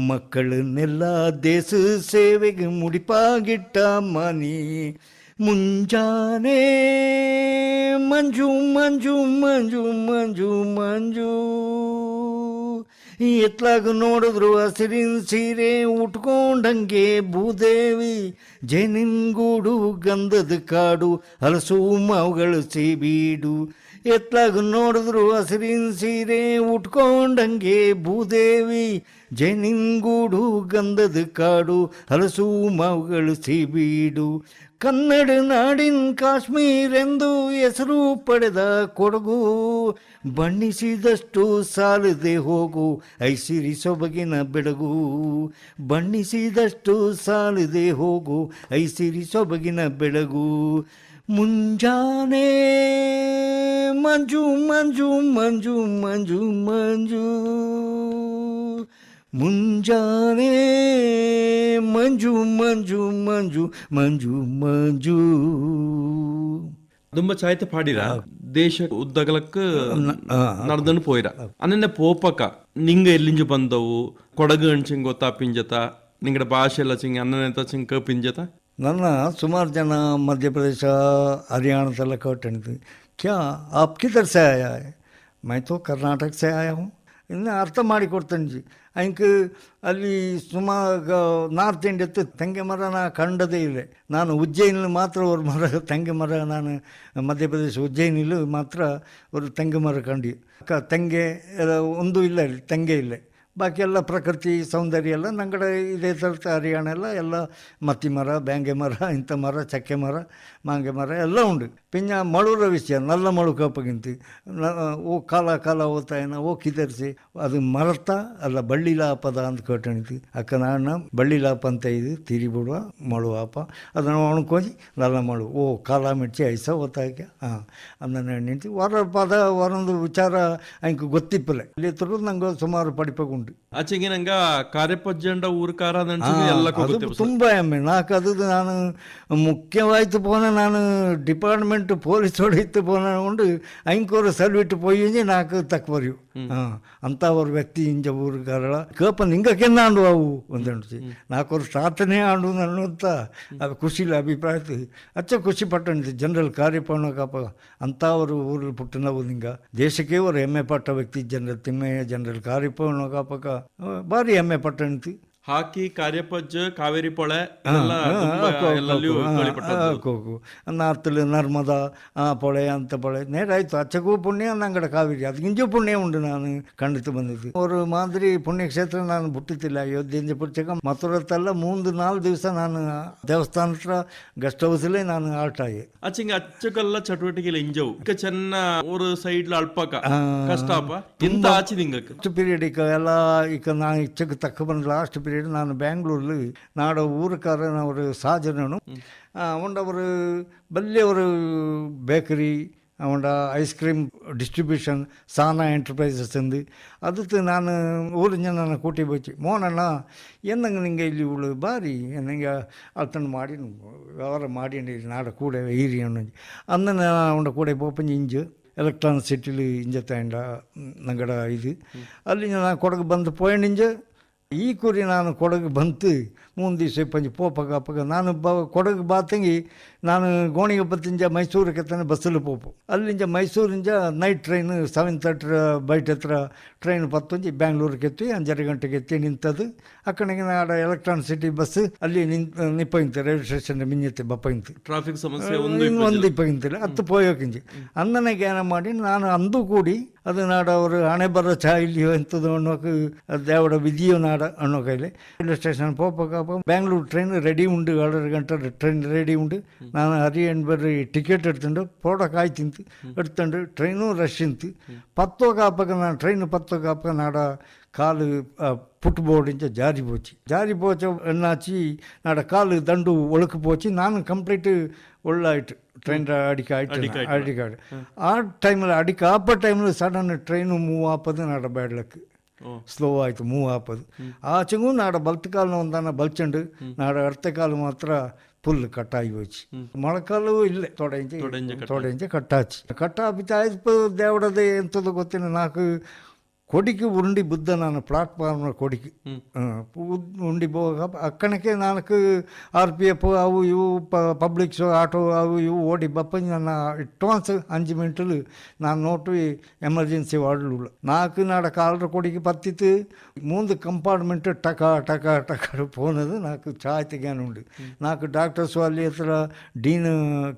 S3: ಮಕ್ಕಳನ್ನೆಲ್ಲ ದೇಶ ಸೇವೆಗೆ ಮುಡಿಪಾಗಿಟ್ಟ ಮಾನಿ ಮುಂಜಾನೆ ಮಂಜು ಮಂಜು ಮಂಜು ಮಂಜು ಮಂಜು ಎತ್ಲಾಗ ನೋಡಿದ್ರು ಹಸಿರಿನ ಸೀರೆ ಉಟ್ಕೊಂಡಂಗೆ ಭೂದೇವಿ ಜೇನಿನ್ಗೂಡು ಗಂಧದ ಕಾಡು ಹಲಸು ಮಾವುಗಳು ಸೇಬೀಡು ಎತ್ಲಾಗ ನೋಡಿದ್ರು ಹಸಿರಿನ ಸೀರೆ ಉಟ್ಕೊಂಡಂಗೆ ಭೂದೇವಿ ಜೇನಿನ್ಗೂಡು ಗಂಧದ ಕಾಡು ಹಲಸು ಮಾವುಗಳು ಸೇಬೀಡು ಕನ್ನಡ ನಾಡಿನ ಕಾಶ್ಮೀರೆಂದು ಹೆಸರು ಪಡೆದ ಕೊಡಗು ಬಣ್ಣಿಸಿದಷ್ಟು ಸಾಲದೆ ಹೋಗು ಐಸಿರಿ ಸೊಬಗಿನ ಬೆಳಗು ಬಣ್ಣಿಸಿದಷ್ಟು ಸಾಲದೆ ಹೋಗು ಐಸಿರಿ ಸೊಬಗಿನ ಬೆಳಗು ಮುಂಜಾನೆ ಮಂಜು ಮಂಜು ಮಂಜು ಮಂಜು ಮಂಜು ಮುಂಜಾನೆ ಮಂಜು ಮಂಜು ಮಂಜು ಮಂಜು ಮಂಜು
S2: ತುಂಬ ಚಾಯ್ತ ಪಾಡಿರ ದೇಶ ಉದ್ದಗಲಕ್ಕೆ ನಡ್ದನು ಪೋಯ್ರ ಅನ್ನೆನ್ನ ಪೋಪಕ ನಿಂಗ ಎಲ್ಲಿಂಜು ಬಂದವು ಕೊಡಗು ಅಣ್ಚಿಂಗ್ ಗೊತ್ತಾ ಪಿಂಜತ ನಿಂಗಡ ಭಾಷೆ ಎಲ್ಲ ಚಿಂಗ್ ಅನ್ನನೆಂತ ಚಿಂಗ್ ಪಿಂಜತ
S3: ನನ್ನ ಸುಮಾರು ಜನ ಮಧ್ಯಪ್ರದೇಶ हरियाणा ಕಟ್ಟಿದ್ದು ಕ್ಯಾ ಆಪ್ ಕಿಧರ್ ಸೆ ಆಯಾ ಹೈ ಮೈ ತೋ ಕರ್ನಾಟಕ ಸೆ ಆಯಾ ಹೂँ ಇನ್ನು ಅರ್ಥ ಮಾಡಿ ಕೊಡ್ತೇನೆ ಜಿ ಅಂಕ ಅಲ್ಲಿ ಸುಮಾರು ನಾರ್ತ್ ಇಂಡಿಯತ್ತು ತೆಂಗೆ ಮರ ನಾ ಕಂಡದೇ ಇಲ್ಲ ನಾನು ಉಜ್ಜಯಿನಲ್ಲಿ ಮಾತ್ರ ಒಂದು ಮರ ತೆಂಗೆ ಮರ ನಾನು ಮಧ್ಯಪ್ರದೇಶ ಉಜ್ಜಯಿನಿಲು ಮಾತ್ರ ಒಂದು ತೆಂಗೆ ಮರ ಕಂಡು ತೆಂಗೆ ಒಂದು ಇಲ್ಲ ಇಲ್ಲಿ ತೆಂಗೆ ಇಲ್ಲ ಬಾಕಿ ಎಲ್ಲ ಪ್ರಕೃತಿ ಸೌಂದರ್ಯ ಎಲ್ಲ ನಂಗಡೆ ಇದೇ ಥರದ ಹರಿಯಾಣ ಎಲ್ಲ ಮತ್ತಿ ಮರ ಬ್ಯಾಂಗೆ ಮರ ಇಂಥ ಮರ ಚಕ್ಕೆ ಮರ ಮಾಂಗೆ ಮರ ಎಲ್ಲ ಉಂಡು ಪಿಂಜ ಮಳುರ ವಿಷಯ ನಲ್ಲ ಮಳು ಕಪ್ಪಗಿಂತು ಓ ಕಾಲ ಓತಾಯನ ಓ ಕಿದರ್ಸಿ ಅದು ಮರತ ಅಲ್ಲ ಬಳ್ಳಿಲಾಪದ ಅಂತ ಕೇಟಣಿತು ಅಕ್ಕ ನಾನು ಬಳ್ಳಿಲಾಪ ಅಂತ ಇದು ತಿರಿಬಿಡುವ ಮಳು ಆಪ ಅದನ್ನು ಒಣಕೋಜಿ ನಲ್ಲ ಮಳು ಓ ಕಾಲ ಮಿಡ್ಚಿ ಐಸ ಓತಾಯ್ಕೆ ಅದನ್ನು ನಿಂತು ಪದ ವರೊಂದು ವಿಚಾರ ಅಂಕ ಗೊತ್ತಿಪ್ಪಲೆ ಇಲ್ಲಿ ತರು ನಂಗೆ ಸುಮಾರು ಪಡಿಪಗುಂಟು
S2: ಆಚೆಗೆ ನಂಗ ಕಾರ್ಯಪಜ್ಜಂಡ ಊರ್ಕಾರ ಎಲ್ಲ
S3: ಅದು ತುಂಬ ಹೆಮ್ಮೆ ನಾಲ್ಕು ಅದು ನಾನು ಮುಖ್ಯವಾಯ್ತು ಪೋನ ನಾನು ಡಿಪಾರ್ಟ್ಮೆಂಟ್ ಪೊಲೀಸ್ ಹೊಡಿತು ಪೋನ ಕೊಂಡು ಐಂಕೋರು ಸಲ್ವಿಟ್ಟು ಪೋಯಿ ನಾಲ್ಕು ತಕ್ವರಿವು ಅಂತ ஒரு ವ್ಯಕ್ತಿ ಇಂಜ ಊರುಗಾರಳ ಕೇಪ ನಿಂಗಕ್ಕೆನ್ನ ಆಂಡು ಅವು ಒಂದೆಂಟು ನಾಲ್ಕು ಸಾಧನೆ ಆಂಡು ಅನ್ನುವಂಥ ಅದು ಖುಷಿಲಿ ಅಭಿಪ್ರಾಯ ಅಚ್ಚ ಖುಷಿ ಪಟ್ಟಣಿತು ಜನರಲ್ ಕಾರ್ಯಪಣ ಕಾಪ ಅಂತ ಅವರು ಊರಲ್ಲಿ ಪುಟ್ಟನವು ನಿಂಗ ದೇಶಕ್ಕೆ ಅವರು ಹೆಮ್ಮೆ ಪಟ್ಟ ವ್ಯಕ್ತಿ ಜನರಲ್ ತಿಮ್ಮಯ್ಯ ಜನರಲ್ ಕಾರ್ಯಪಣ ಕಾಪಕ ಭಾರಿ ಹೆಮ್ಮೆ ಪಟ್ಟಣಿತು
S2: ಹಾಕಿ ಕಾರ್ಯಪಜ್ಜ ಕಾವೇರಿ ಪೊಳೆ
S3: ನಾರ್ತಲು ನರ್ಮದಾ ಪೊಳೆ ಅಂತ ಪೊಳೆ ನೇರಾಯ್ತು ಅಚ್ಚಗೂ ಪುಣ್ಯ ನಂಗಡ ಕಾವೇರಿ ಅದಕ್ಕಿಂಚೂ ಪುಣ್ಯ ಉಂಟು ನಾನು ಖಂಡಿತ ಬಂದಿದ್ದು ಅವರು ಮಾದರಿ ಪುಣ್ಯಕ್ಷೇತ್ರ ನಾನು ಬಿಟ್ಟಿತ್ತಿಲ್ಲ ಅಯೋಧ್ಯೆಯಿಂದ ಪುಚ್ಚಕ ಮಥುರತ್ತೆಲ್ಲ 3-4 ದಿವಸ ನಾನು ದೇವಸ್ಥಾನ ಹತ್ರ ಗೆಸ್ಟ್ ಹೌಸಲ್ಲೇ ನಾನು ಆಲ್ಟಾಗಿ
S2: ಅಚ್ಚಂಗೆ ಅಚ್ಚಕಲ್ಲ ಚಟುವಟಿಕೆ ಇಂಜವು ಚೆನ್ನ ಊರು ಸೈಡ್ ಅಲ್ಪಕ ಕಷ್ಟಪ ಎಂತ ಆಚಿದಿಂಗಕ್ಕೆ
S3: ಪೀರಿಯಡ್ ಎಲ್ಲ ಈಗ ನಾನು ಇಚ್ಚಕ್ಕೆ ತಕ್ಕ ಬಂದ ಲಾಸ್ಟ್ ಪೀರಿಯಡ್ ನಾನು ಬ್ಯಾಂಗ್ಳೂರ್ಲಿ ನಾಡ ಊರುಕಾರನ ಅವರು ಸಾಜನನು ಅವರು ಬಲ್ಲಿ ಅವರು ಬೇಕರಿ ಅವನ ice cream distribution Sana enterprises ಅಂದು ಅದಕ್ಕೆ ನಾನು ಊರಿನ ನನ್ನ ಕೂಟಿ ಬಚ್ಚಿ ಮೋನಣ್ಣ ಏನಂಗೆ ನಿಂಗೆ ಇಲ್ಲಿ ಉಳು ಬಾರಿ ನನಗೆ ಅಳ್ತಂಡು ಮಾಡಿ ವ್ಯವಹಾರ ಮಾಡಿ ನಾಡ ಕೂಡ ಹೀರಿ ಅನ್ನೋ ಅಂದನ ಅವನ ಕೂಡ ಪೋಪಂಜಿ ಇಂಜು ಎಲೆಕ್ಟ್ರಾನಿಕ್ ಸಿಟಿಲಿ ಇಂಜ ತಾಂಡ ನಂಗಡ ಇದು ಅಲ್ಲಿ ನಾನು ಕೊಡಗು ಬಂದು ಪೋಯಣಿಂಜ ಈ ಕುರಿ ನಾನು ಕೊಡಗು ಬಂತು 3 ದಿವಸ ಪಂಜಿ ಪೋಪಗ ನಾನು ಕೊಡಗು ಬಾತಂಗಿ ನಾನು ಗೋಣಿಗೆ ಬತ್ತಿಂಜ ಮೈಸೂರಿಗೆ ತಾನೆ ಬಸ್ಸಲ್ಲಿ ಪೋಪು ಅಲ್ಲಿಂಜ ಮೈಸೂರಿಂಜ ನೈಟ್ ಟ್ರೈನ್ 7:30 ಬೈಟ್ ಹತ್ರ ಟ್ರೈನ್ ಪತ್ತೊಂಜಿ ಬ್ಯಾಂಗ್ಳೂರಿಗೆ ಎತ್ತಿ 5:30 ಗಂಟೆಗೆ ಎತ್ತಿ ನಿಂತದು ಅಕ್ಕಣಿಗೆ ನಾಡ ಎಲೆಕ್ಟ್ರಾನಿಕ್ ಸಿಟಿ ಬಸ್ ಅಲ್ಲಿ ನಿಪ್ಪಂತ ರೈಲ್ವೆ ಸ್ಟೇಷನ್ ಮಿಂಜತ್ತೆ ಬಪ್ಪಂತ
S2: ಟ್ರಾಫಿಕ್ ಸಮಸ್ಯೆ
S3: ಒಂದು ಇಪ್ಪಂತಿಲ್ಲ ಹತ್ತು ಪೋಯೋಕಿಂಜಿ ಅನ್ನನೇ ಜ್ಞಾನ ಮಾಡಿ ನಾನು ಅಂದು ಕೂಡಿ ಅದು ನಾಡ ಅವರು ಹಣೆ ಬರೋ ಚಾ ಇಲ್ಲಿ ಎಂಥದ್ದು ಅನ್ನೋಕೆ ದೇವಡ ವಿಧಿಯೋ ನಾಡ ಅನ್ನೋ ಕೈಲಿ ರೈಲ್ವೆ ಸ್ಟೇಷನ್ ಪೋಪಕ ಬ್ಯಾಂಗ್ಳೂರು ಟ್ರೈನ್ ರೆಡಿ ಉಂಡು 2:30 ಗಂಟೆ ಟ್ರೈನ್ ರೆಡಿ ಉಂಡು ನಾನು ಹರಿಯಂಡು ಬರ್ರಿ ಟಿಕೆಟ್ ಎಡ್ತಂಡು ಫೋಟೋ ಕಾಯ್ತಿಂತು ಎಡ್ತಂಡು ಟ್ರೈನು ರಶ್ ಇಂತು ಪತ್ತೋಗಾಪಕ ನಾನು ಟ್ರೈನ್ ಪತ್ತೋಗಾಪಕ ನಾಡ ಕಾಲು ಪುಟ್ಬೋರ್ಡಿಂಚ ಜಾರಿ போச்சு என்னாச்சு நாட காலு தண்டு ஒழுக்கு போச்சு நான் கம்ப்ளீட்டு ஒள்ளாயிட்டு ಟ್ರೈನ್ ಅಡಿಕಾಡು ಆ ಟೈಮಲ್ಲಿ ಆಪ ಟೈಮಲ್ಲಿ ಸಡನ್ ಟ್ರೈನು ಮೂವ್ ಆಪದು ನಾಡ ಬ್ಯಾಡ್ಲಕ್ಕೆ ಸ್ಲೋ ಆಯಿತು ಮೂವ್ ಆಪದು ಆಚೆಗೂ ನಾಡ ಬಲ್ತ್ ಕಾಲನ ಒಂದಾನ ಬಲ್ಚಂಡು ನಾಡ ಅರ್ಥ ಕಾಲು ಮಾತ್ರ ಫುಲ್ ಕಟ್ಟಾಗಿ ಹೋಯ್ತು ಮೊಳಕಾಲು ಇಲ್ಲೇ ತೊಡೆಂಚೆ ಕಟ್ಟಾಚಿ ಕಟ್ಟಾಪಿತಾಯ್ತು ದೇವಡದೆ ಎಂಥದ್ದು ಗೊತ್ತಿಲ್ಲ ನಾಲ್ಕು ಕೊಡಿಗೆ ಉಂಡಿ ಬುದ್ಧ ನಾನು ಪ್ಲಾಟ್ಫಾರ್ಮ್ ಕೊಡಿಗೆ ಉಂಡಿ ಹೋಗ ಅಕ್ಕಣಕ್ಕೆ ನಾಲ್ಕು RPF ಅವು ಇವು ಪಬ್ಲಿಕ್ಸ್ ಆಟೋ ಅವು ಇವು ಓಡಿ ಬಪ್ಪಂಜಿ ನನ್ನ ಅಡ್ವಾನ್ಸ್ 5 ಮಿನಿಟಲ್ಲಿ ನಾನು ನೋಟು ಎಮರ್ಜೆನ್ಸಿ ವಾರ್ಡ್ಲು ನಾಲ್ಕು ನಾಡ ಕಾಲರ ಕೊಡಿಗೆ ಪತ್ತಿತ್ತು 3 ಕಂಪಾರ್ಟ್ಮೆಂಟ್ ಟಕ போனது నాకు చాయ్తిగానే ఉండి నాకు డాక్టర్స్ వాళ్ళు హತ್ರ డీన్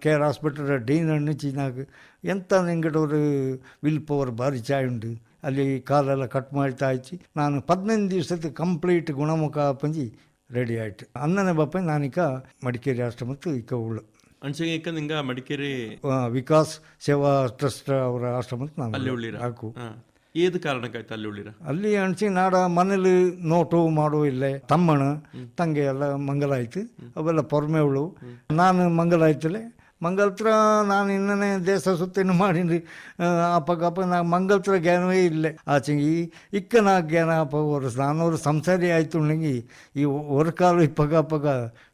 S3: కేర్ హాస్పిటల్ డీన్ నుంచి నాకు ఎంత ఇంకటి ஒரு ವಿಲ್ ಪವರ್ ಭಾರಿ ಚಾಯ್ ಉಂಡು ಅಲ್ಲಿ ಕಾಲೆಲ್ಲ ಕಟ್ ಮಾಡ್ತಾ ಇಚ್ಚಿ ನಾನು 15 ದಿವಸದ ಕಂಪ್ಲೀಟ್ ಗುಣಮುಖ ಪಂಜಿ ರೆಡಿ ಆಯ್ತು ಅನ್ನನೆ ಬಪ್ಪ ನಾನೀಗ ಮಡಿಕೇರಿ ಆಶ್ರಮತ್ತು ಇಕ್ಕ ಉಳ್ಳು
S2: ಅಂಚೆಗೆ ನಿಂಗ ಮಡಿಕೇರಿ
S3: ವಿಕಾಸ್ ಸೇವಾ ಟ್ರಸ್ಟ್ ಅವರ ಆಶ್ರಮಕ್ಕೆ ನಾನು
S2: ಅಲ್ಲಿ ಉಳ್ಳಿರ
S3: ಹಾಕು
S2: ಏದು ಕಾರಣಕ್ಕಾಯ್ತು ಅಲ್ಲಿ ಉಳ್ಳಿರ
S3: ಅಲ್ಲಿ ಅನ್ಸಿ ನಾಡ ಮನೇಲಿ ನೋಟು ಮಾಡೋ ಇಲ್ಲೇ ತಮ್ಮಣ ತಂಗೆ ಎಲ್ಲ ಮಂಗಲಾಯ್ತು ಅವೆಲ್ಲ ಪೊರ್ಮೆವಳು ನಾನು ಮಂಗಲಾಯ್ತಲೆ ಮಂಗಲ್ತ್ರ ನಾನು ಇನ್ನೇ ದೇಶ ಸುತ್ತೇನು ಮಾಡೀನಿ ಅಪ್ಪಗಪ್ಪ ನಾ ಮಂಗಲ್ತ್ರ ಜ್ಞಾನವೇ ಇಲ್ಲೇ ಆಚೆಗೆ ಇಕ್ಕ ನಾ ಜ್ಞಾನ ಅಪ್ಪ ವರ್ಷ ನಾನವರು ಸಂಸಾರಿ ಆಯ್ತು ಉಣ್ಣಂಗಿ ಈ ಹೊರಕಾಲು ಇಪ್ಪಗ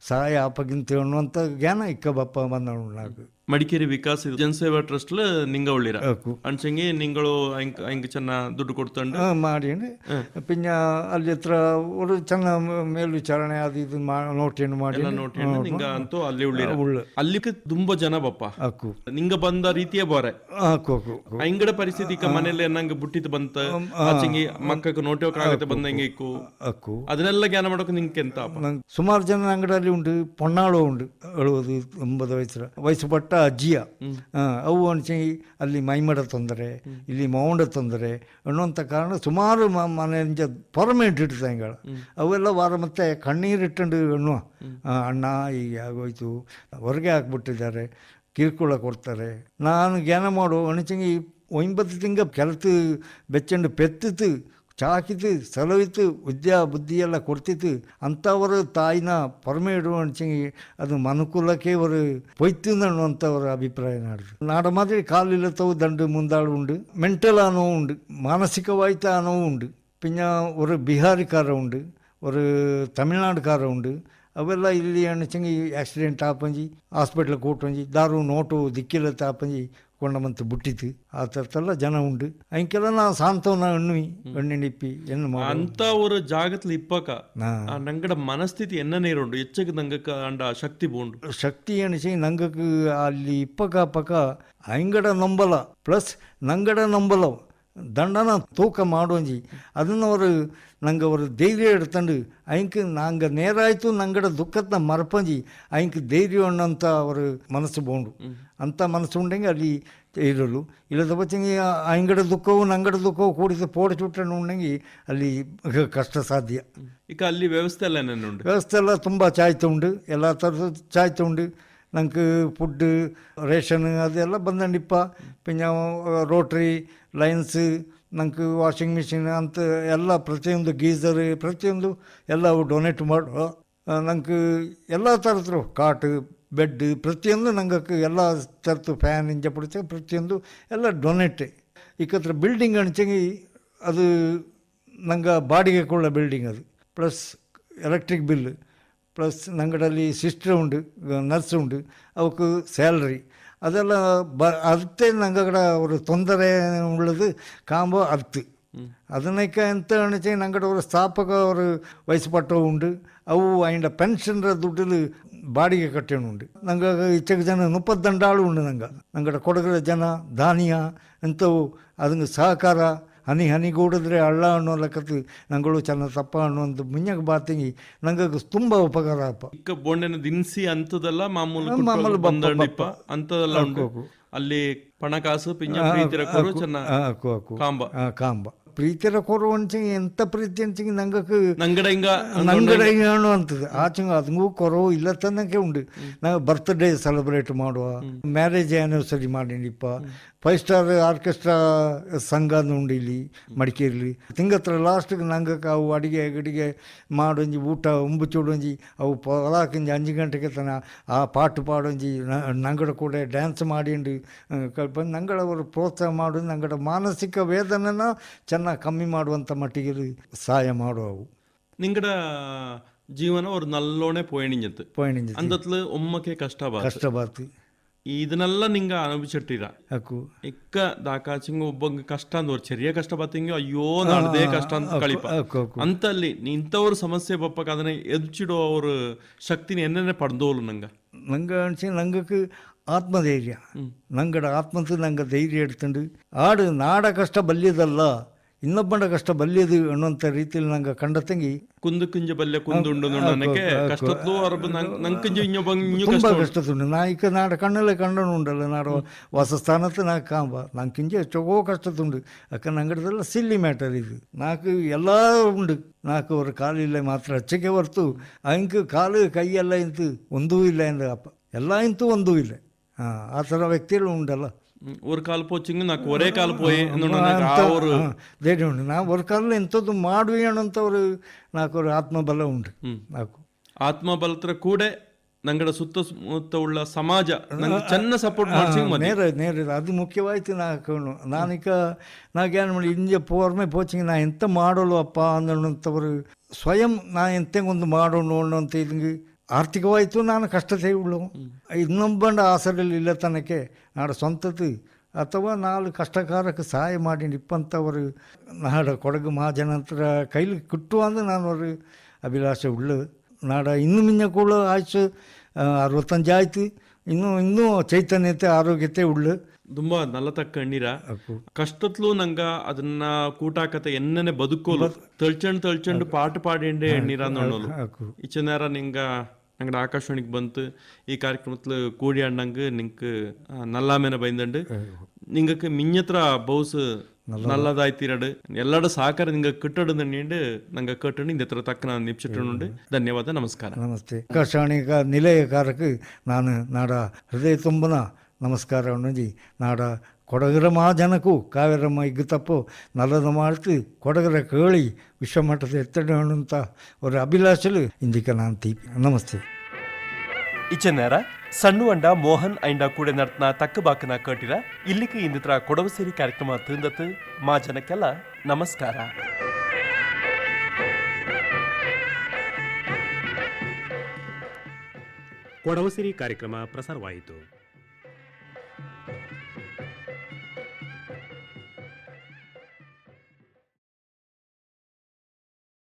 S3: ಸಹಾಯ ಅಪ್ಪಗಿಂತ ಅನ್ನುವಂಥ ಜ್ಞಾನ ಇಕ್ಕ ಬಪ್ಪ ಬಂದ నాకు
S2: ಮಡಿಕೇರಿ ವಿಕಾಸ್ ಜನಸೇವಾ ಟ್ರಸ್ಟ್ ನಿಂಗ ಉಳ್ಳಿರ ಅಂಚಂಗೆ ನಿಂಗಳು ಹಂಗೆ ಚೆನ್ನ ದುಡ್ಡು ಕೊಡ್ತಂಡು
S3: ಮಾಡಿ ಪಿನ್ನ ಅಲ್ಲಿ ಹತ್ರ ಒಂದು ಚೆನ್ನ ಮೇಲ್ವಿಚಾರಣೆ ಅದು ಇದು ನೋಟೇನು ಮಾಡಿ
S2: ನಿಂಗ ಅಂತೂ ಅಲ್ಲಿ ಉಳ್ಳಿರ ಅಲ್ಲಿ ತುಂಬಾ ಜನ ಬಪ್ಪ
S3: ಹಾಕು
S2: ನಿಂಗ ಬಂದ ರೀತಿಯ ಬಾರೆ
S3: ಹಾಕು
S2: ಹಿಂಗಡ ಪರಿಸ್ಥಿತಿ ಮನೇಲಿ ನಂಗೆ ಬುಟ್ಟಿದ್ ಬಂತ ಆಚಂಗಿ ಮಕ್ಕಕ್ಕೆ ನೋಟೋಕಾಗತ್ತೆ ಬಂದಂಗೆ ಇಕ್ಕು
S3: ಹಾಕು
S2: ಅದನ್ನೆಲ್ಲ ಜ್ಞಾನ ಮಾಡೋಕೆ ನಿಂಗೆ ಎಂತ
S3: ಸುಮಾರು ಜನ ಅಂಗಡಲ್ಲಿ ಉಂಟು ಪೊನ್ನಾಳು ಉಂಟು 70-80 ವಯಸ್ಸು ಪಟ್ಟ ಪಟ್ಟ ಅಜ್ಜಿಯ ಅವು ಅಣಿಸಿ ಅಲ್ಲಿ ಮೈಮಡ ತೊಂದರೆ ಇಲ್ಲಿ ಮೌಂಡ ತೊಂದರೆ ಅನ್ನುವಂಥ ಕಾರಣ ಸುಮಾರು ಮನೆಯಿಂದ ಪೊರಮೆ ಇಟ್ಟಿಡ್ತಾ ಹಿಂಗಳ ಅವೆಲ್ಲ ವಾರ ಮತ್ತೆ ಕಣ್ಣೀರಿಟ್ಟಂಡು ಅನ್ನುವ ಅಣ್ಣ ಹೀಗೆ ಆಗೋಯ್ತು ಹೊರಗೆ ಹಾಕ್ಬಿಟ್ಟಿದ್ದಾರೆ ಕಿರುಕುಳ ಕೊಡ್ತಾರೆ ನಾನು ಜ್ಞಾನ ಮಾಡೋ ಅಣಿಸಂಗಿ 9 ತಿಂಗ ಕೆಲತು ಬೆಚ್ಚಂಡು ಪೆತ್ತಿತ್ತು ಚಾಕಿತು ಸಲವಿತ್ತು ವಿದ್ಯಾ ಬುದ್ಧಿ ಎಲ್ಲ ಕೊಡ್ತಿತ್ತು ಅಂಥವರು ತಾಯಿನ ಪರಮೆ ಇಡುವ ಅಣಿಸಂಗಿ ಅದು ಮನುಕುಲಕ್ಕೆ ஒரு பொய்த்துன்னு ಅನ್ನುವಂಥವ್ರ ಅಭಿಪ್ರಾಯ ನಾಡ್ದು ನಾಡ ಮಾದರಿ ಕಾಲಿಲ್ಲತ್ತವು ದಂಡು ಮುಂದಾಳು ಉಂಡು ಮೆಂಟಲ್ ಅನುವು ಉಂಡು ಮಾನಸಿಕವಾಯ್ತ ಅನುವು ಉಂಡು പിന്നെ ഒരു ബീഹാറിക്കാര ഉണ്ട് ഒരു തമിഴ്നാടുകാര ഉണ്ട് ಅವೆಲ್ಲ ಇಲ್ಲಿ ಅಣಿಸಂಗಿ ಆಕ್ಸಿಡೆಂಟ್ ಆಪಂಜಿ ಹಾಸ್ಪಿಟ್ಲ್ ಕೂಟಂಜಿ ದಾರು ನೋಟು ದಿಕ್ಕಿಲ್ಲ ತಾಪಂಜಿ ಕೊಂಡಮಂತ ಬಿಟ್ಟಿತ್ತು ಆ ಥರದ್ದೆಲ್ಲ ಜನ ಉಂಡು ಅಂಕೆಲ್ಲ ನಾವು ಸಾಂತವನ ಎಣ್ಣುವಿ ಎಣ್ಣಿಪ್ಪಿ ಎಣ್ಣು
S2: ಅಂತ ஒரு ஜாகத்துல இப்பக்கா நங்கட மனஸ்திதி என்ன நேரம் உண்டு எச்சக்கு நங்கக்கு அந்த சக்தி போண்டு
S3: ಶಕ್ತಿ ಅಣಿಸಿ ನಂಗಕ್ಕೆ ಅಲ್ಲಿ ಇಪ್ಪಕ ಪಕ್ಕ ಅಂಗಡ ನಂಬಲ ಪ್ಲಸ್ ನಂಗಡ ನಂಬಲ ದಂಡನ ತೂಕ ಮಾಡೋಂಜಿ ಅದನ್ನು ಅವರು ನಂಗೆ ಅವರು ಧೈರ್ಯ ಎಡ್ತಂಡು ಅಯ್ಯಂಗೆ ನಂಗೆ ನೇರಾಯ್ತು ನಂಗಡ ದುಃಖದ ಮರಪಂಜಿ ಅಯ್ಯಂಗೆ ಧೈರ್ಯ ಅನ್ನೋಂಥ ಅವರು ಮನಸ್ಸು ಬೋಂಡು ಅಂಥ ಮನಸ್ಸು ಉಂಡೆಂಗೆ ಅಲ್ಲಿ ಇರಲು ಇಲ್ಲದ ಬಚ್ಚಂಗೆ ಅಂಗಡ ದುಃಖವು ನಂಗಡ ದುಃಖವು ಕೂಡಿಸಿ ಪೋಡಿಸುಟ್ಟನ್ನು ಉಂಡೆಂಗೆ ಅಲ್ಲಿ ಕಷ್ಟ ಸಾಧ್ಯ
S2: ಈಗ ಅಲ್ಲಿ ವ್ಯವಸ್ಥೆ ಎಲ್ಲ ಏನೇನುಂಟು
S3: ವ್ಯವಸ್ಥೆ ಎಲ್ಲ ತುಂಬ ಚಾಯ್ತು ಉಂಡು ಎಲ್ಲ ಥರದ ಚಾಯ್ತು ಉಂಡು ನಂಗೆ ಫುಡ್ ರೇಷನ್ ಅದೆಲ್ಲ ಬಂದಂಡಿಪ್ಪ പിന്നെ ರೋಟ್ರಿ ಲೈನ್ಸ್ ನಂಗೆ ವಾಷಿಂಗ್ ಮಿಷಿನ್ ಅಂತ ಎಲ್ಲ ಪ್ರತಿಯೊಂದು ಗೀಸರ್ ಪ್ರತಿಯೊಂದು ಎಲ್ಲ ಡೊನೇಟ್ ಮಾಡೋ ನಂಗೆ ಎಲ್ಲ ಥರದ್ರು ಕಾಟ್ ಬೆಡ್ ಪ್ರತಿಯೊಂದು ನಂಗೆ ಎಲ್ಲ ಥರದ್ದು ಫ್ಯಾನ್ ಇಂಜ ಪಡಿಸ ಪ್ರತಿಯೊಂದು ಎಲ್ಲ ಡೊನೇಟೆ ಈಕತ್ರ ಬಿಲ್ಡಿಂಗ್ ಅಣಿಸಂಗಿ ಅದು ನಂಗೆ ಬಾಡಿಗೆ ಕೊಳ್ಳ ಬಿಲ್ಡಿಂಗ್ ಅದು ಪ್ಲಸ್ ಎಲೆಕ್ಟ್ರಿಕ್ ಬಿಲ್ ಪ್ಲಸ್ ನಂಗಡಲ್ಲಿ ಸಿಸ್ಟರ್ ಉಂಡು ನರ್ಸ್ ಉಂಡು ಅವಕ್ಕೆ ಸ್ಯಾಲ್ರಿ ಅದೆಲ್ಲ ಅರ್ತೆ ನಂಗಡ ஒரு ತೊಂದರೆ உள்ளது காம்போ அர்த்து ಅದನ್ನಕ್ಕೆ ಎಂತ ಅಣಿಸಿ ನಂಗಡ ஒரு ಸ್ಥಾಪಕ ஒரு ವಯಸ್ಸುಪಟ್ಟವು ಉಂಡು ಅವು ಅಯ್ಯಂಡ ಪೆನ್ಷನ್ರ ದುಡ್ಡು ಬಾಡಿಗೆ ಕಟ್ಟೇನು ಉಂಡು ನಂಗೆ ಇಚ್ಚಕ್ಕೆ ಜನ 30 ದಂಡಾಳು ಉಂಡು ನಂಗಡ ಕೊಡಗರ ಜನ ಧಾನ್ಯ ಎಂಥವು ಅದಕ್ಕೆ ಸಹಕಾರ ಹನಿ ಹನಿಗೂಡಿದ್ರೆ ಹಳ್ಳ ಅನ್ನೋ ಲೆಕ್ಕತ್ತು ನಂಗಳು ಚೆನ್ನ ತಪ್ಪ ಅನ್ನೋ ಒಂದು ಮುಂಜಾಗ ಬಾತಿಂಗಿ ನಂಗೆ ತುಂಬ ಉಪಕಾರ ಅಪ್ಪ
S2: ಇಕ್ಕ ಬೋಂಡಿನ ದಿನಸಿ ಅಂತದೆಲ್ಲ ಮಾಮೂಲು ಬಂದಂಡಿಪ್ಪ ಅಂತದೆಲ್ಲ ಉಂಟು ಅಲ್ಲಿ ಪಣಕಾಸು ಪಿಂಜ ಪ್ರೀತಿರ ಕೊರು ಚೆನ್ನ
S3: ಕಾಂಬ ಪ್ರೀತಿರ ಕೊರು ಅನ್ಸಂಗಿ ಎಂತ ಪ್ರೀತಿ ಅನ್ಸಂಗಿ ನಂಗಡ ಹಿಂಗ ಅನ್ನುವಂಥದ್ದು ಆಚಂಗ ಅದಂಗೂ ಕೊರವು ಇಲ್ಲ ತನ್ನಕ್ಕೆ ಉಂಡು ನಾವು ಬರ್ತ್ಡೇ ಸೆಲೆಬ್ರೇಟ್ ಮಾಡುವ ಮ್ಯಾರೇಜ್ ಆ್ಯನಿವರ್ಸರಿ ಮಾಡಿನಿಪ್ಪ 5 ಸ್ಟಾರ್ ಆರ್ಕೆಸ್ಟ್ರಾ ಸಂಘ ಉಂಡು ಇಲ್ಲಿ ಮಡಿಕೇರಿಲಿ ತಿಂಗತ್ರ ಲಾಸ್ಟ್ಗೆ ನಂಗೆ ಅವು ಅಡಿಗೆ ಗಿಡಿಗೆ ಮಾಡೋಂಜಿ ಊಟ ಉಂಬುಚೂಡೊಂಜಿ ಅವು ಪೊಲಾಕಿಂಜಿ 5 ಗಂಟೆಗೆ ತನ ಆ ಪಾಟು ಪಾಡೊಂಜಿ ನಂಗಡ ಕೂಡ ಡ್ಯಾನ್ಸ್ ಮಾಡಿಂಡು ನಂಗಡ ಅವರು ಪ್ರೋತ್ಸಾಹ ಮಾಡೋದು ನಂಗಡ ಮಾನಸಿಕ ವೇದನೆನ ಚೆನ್ನಾಗಿ ಕಮ್ಮಿ ಮಾಡುವಂಥ ಮಟ್ಟಿಗೆ ಸಹಾಯ ಮಾಡುವವು
S2: നിങ്ങട ജീവന ഒരു നല്ലോണെ പോയണിഞ്ഞത് അന്തത്തില് ഉമ്മക്ക്
S3: കഷ്ടപാത്ത്
S2: ಇದನ್ನೆಲ್ಲ ನಿಂಗೆ ಅನುಭವಿಸಿಟ್ಟಿರ ಇಕ್ಕ ದಾಕಾಚಿಂಗ ಒಬ್ಬ ಕಷ್ಟ ಅಂದ್ ಚೆರಿಯ ಕಷ್ಟ ಬತ್ತಿಂಗ ಅಯ್ಯೋ ನಾಡದೇ ಕಷ್ಟ ಅಂತ ಕಳಿಪ ಅಂತಲ್ಲಿ ಇಂಥವ್ರ ಸಮಸ್ಯೆ ಬಪ್ಪಕ ಅದನ್ನ ಎದುಚಿಡೋ ಅವ್ರ ಶಕ್ತಿನ ಎನ್ನೆನೆ ಪಡೆದೋಲು
S3: ನಂಗೆ ಅನ್ಸಿ ನಂಗಕ್ಕೆ ಆತ್ಮಧೈರ್ಯ ನಂಗಡ ಆತ್ಮಂತ ನಂಗೆ ಧೈರ್ಯ ಎಡ್ತಂಡು ಆಡು ನಾಡ ಕಷ್ಟ ಬಲ್ಯದಲ್ಲ ಇನ್ನೊಬ್ಬನ ಕಷ್ಟ ಬಲ್ಯದು ಅನ್ನುವಂಥ ರೀತಿಯಲ್ಲಿ ನಂಗೆ ಕಂಡ ತಂಗಿ
S2: ಕುಂದು ಕುಂಜ ಬಲ್ಯ ಕುಂದುಂಡು ನನಗೆ ಕಷ್ಟದ್ದು
S3: ತುಂಬ ಕಷ್ಟದುಂಡು ನಾ ಈಗ ನಾಡ ಕಣ್ಣಲ್ಲೇ ಕಂಡನು ಉಂಡಲ್ಲ ನಾಡ ವಾಸಸ್ಥಾನത്ത് ನಾ ಕಾಂಬ ನಂಗೆ ಕಿಂಜ ಎಷ್ಟೋ ಕಷ್ಟದುಂಡು ಯಾಕೆ ನಂಗಡದೆಲ್ಲ ಸಿಲ್ಲಿ ಮ್ಯಾಟರ್ ಇದು ನಾಲ್ಕು ಎಲ್ಲ ಉಂಡು ನಾಲ್ಕು ಅವ್ರ ಕಾಲಿಲ್ಲ ಮಾತ್ರ ಹಚ್ಚಕ್ಕೆ ಹೊರ್ತು ಅಂಕ ಕಾಲು ಕೈಯೆಲ್ಲ ಇಂತು ಒಂದೂ ಇಲ್ಲ ಎಂದ ಅಪ್ಪ ಎಲ್ಲ ಇಂತೂ ಒಂದೂ ಇಲ್ಲ ಆ ಥರ ವ್ಯಕ್ತಿಗಳು ಉಂಡಲ್ಲ
S2: ஒரு கால் போச்சுங்க நான் ஒரே கால் போய்
S3: ಧೈರ್ಯ ಉಂಟು ನಾ ஒரு ಕಾಲ ಎಂಥದ್ದು ಮಾಡುವೆ ಅನ್ನೋಂಥವ್ರು ನಾಲ್ಕು ಆತ್ಮಬಲ ಉಂಟು ನಾಲ್ಕು
S2: ಆತ್ಮಬಲತ್ರ ಕೂಡ ನಂಗಡ ಸುತ್ತಮುತ್ತ ಉಳ್ಳ ಸಮಾಜ ಚೆನ್ನ ಸಪೋರ್ಟ್
S3: ನೇರ ಅದು ಮುಖ್ಯವಾಯ್ತು ನಾನೀಗ ನಾಗೇನು ಮಾಡಿ ಇಂಜ ಪೋರ್ಮೆ ಪೋಚಿಂಗ್ ನಾ ಎಂತ ಮಾಡೋಳು ಅಪ್ಪ ಅನ್ನೋಂಥವ್ರು ಸ್ವಯಂ ನಾ ಎಂತೆಂಗೊಂದು ಮಾಡೋಣ ಅನ್ನೋಂಥ ಇದಂಗೆ ಆರ್ಥಿಕವಾಯಿತು ನಾನು ಕಷ್ಟತೆ ಉಳ್ಳು ಇನ್ನೊಬ್ಬಂಡ ಆಸರಲ್ಲಿ ಇಲ್ಲ ತನಕ್ಕೆ ನಾಡ ಸ್ವಂತದ್ದು ಅಥವಾ 4 ಕಷ್ಟಕಾರಕ್ಕೆ ಸಹಾಯ ಮಾಡಿ ನಿಪ್ಪಂಥವರು ನಾಡ ಕೊಡಗು ಮಹಾಜನಂತರ ಕೈಲಿ ಕಿಟ್ಟುವ ಅಂದ್ರೆ ನಾನು ಅವ್ರ ಅಭಿಲಾಷೆ ಉಳ್ಳು ನಾಡ ಇನ್ನೂ ಮಿನ್ನ ಕೂಡ ಆಯ್ತು 65 ಆಯ್ತು ಇನ್ನೂ ಚೈತನ್ಯತೆ ಆರೋಗ್ಯತೆ ಉಳ್ಳು
S2: ತುಂಬ ನಲ್ಲತಕ್ಕ ಎಣ್ಣೀರ ಕಷ್ಟತ್ಲು ನಂಗ ಅದನ್ನ ಕೂಟಾಕತೆ ಎನ್ನನೆ ಬದುಕೋಲು ತಳ್ಚಂಡು ಪಾಟು ಪಾಡಿಂಡೆ ಎಣ್ಣೀರ ನೋಡೋಲು ಇಚ್ಚ ನೇರ ನಿಂಗ ಅಂಗಡ ಆಕಾಶವಾಣಿಗೆ ಬಂತು ಈ ಕಾರ್ಯಕ್ರಮത്തിൽ ಕೂಡಿ ಅಣ್ಣಂಗೆ ನಿಂಗೆ ನಲ್ಲಾಮೇನ ಬೈಂದಂಡು നിങ്ങൾക്ക് മിഞ്ഞത്ര ബോസ് നല്ലതായിത്തീരട് എല്ലാവരുടെ സഹകാരം നിങ്ങൾക്ക് കിട്ടടുന്ന് തന്നെയുണ്ട് ഞങ്ങൾ കേട്ടിട്ടുണ്ട് ഇത്ര തക്കന നിപ്പിച്ചിട്ടുണ്ട് ಧನ್ಯವಾದ ನಮಸ್ಕಾರ
S3: ನಮಸ್ತೆ ಆಕಾಶವಾಣಿ ನಿಲಯಕಾರಕ್ಕೆ ನಾನು ನಾಡ ಹೃದಯ ತುಂಬನ ನಮಸ್ಕಾರವನ್ನು ನಾಡ ಕೊಡಗರ ಮಹಾಜನಕ್ಕೂ ಕಾವೇರಮ್ಮ ಇಗ್ಗುತ್ತಪ್ಪು ನಲ್ಲದ ಮಾಡ್ತು ಕೊಡಗರ ಕೇಳಿ ವಿಶ್ವಮಟ್ಟದ ಎತ್ತಡಂತ ಒಂದು ಅಭಿಲಾಷಲು ಇಂದಿಕ ನಾನು ತೀಪಿ ನಮಸ್ತೆ
S2: ಇಚ್ಚನೇರ ಸಣ್ಣ ಅಂಡ ಮೋಹನ್ ಐಂಡ ಕೂಡ ನಡ್ತನ ತಕ್ಕ ಬಾಕನ ಕೇಟಿರ ಇಲ್ಲಿಗೆ ಇಂದಿತ್ರ ಕೊಡವ ಸೇರಿ ಕಾರ್ಯಕ್ರಮ ತಿಂದತ್ತು ಮಾ ಜನಕ್ಕೆಲ್ಲ ನಮಸ್ಕಾರ.
S1: ಕೊಡವ ಸಿರಿ ಕಾರ್ಯಕ್ರಮ ಪ್ರಸಾರವಾಯಿತು.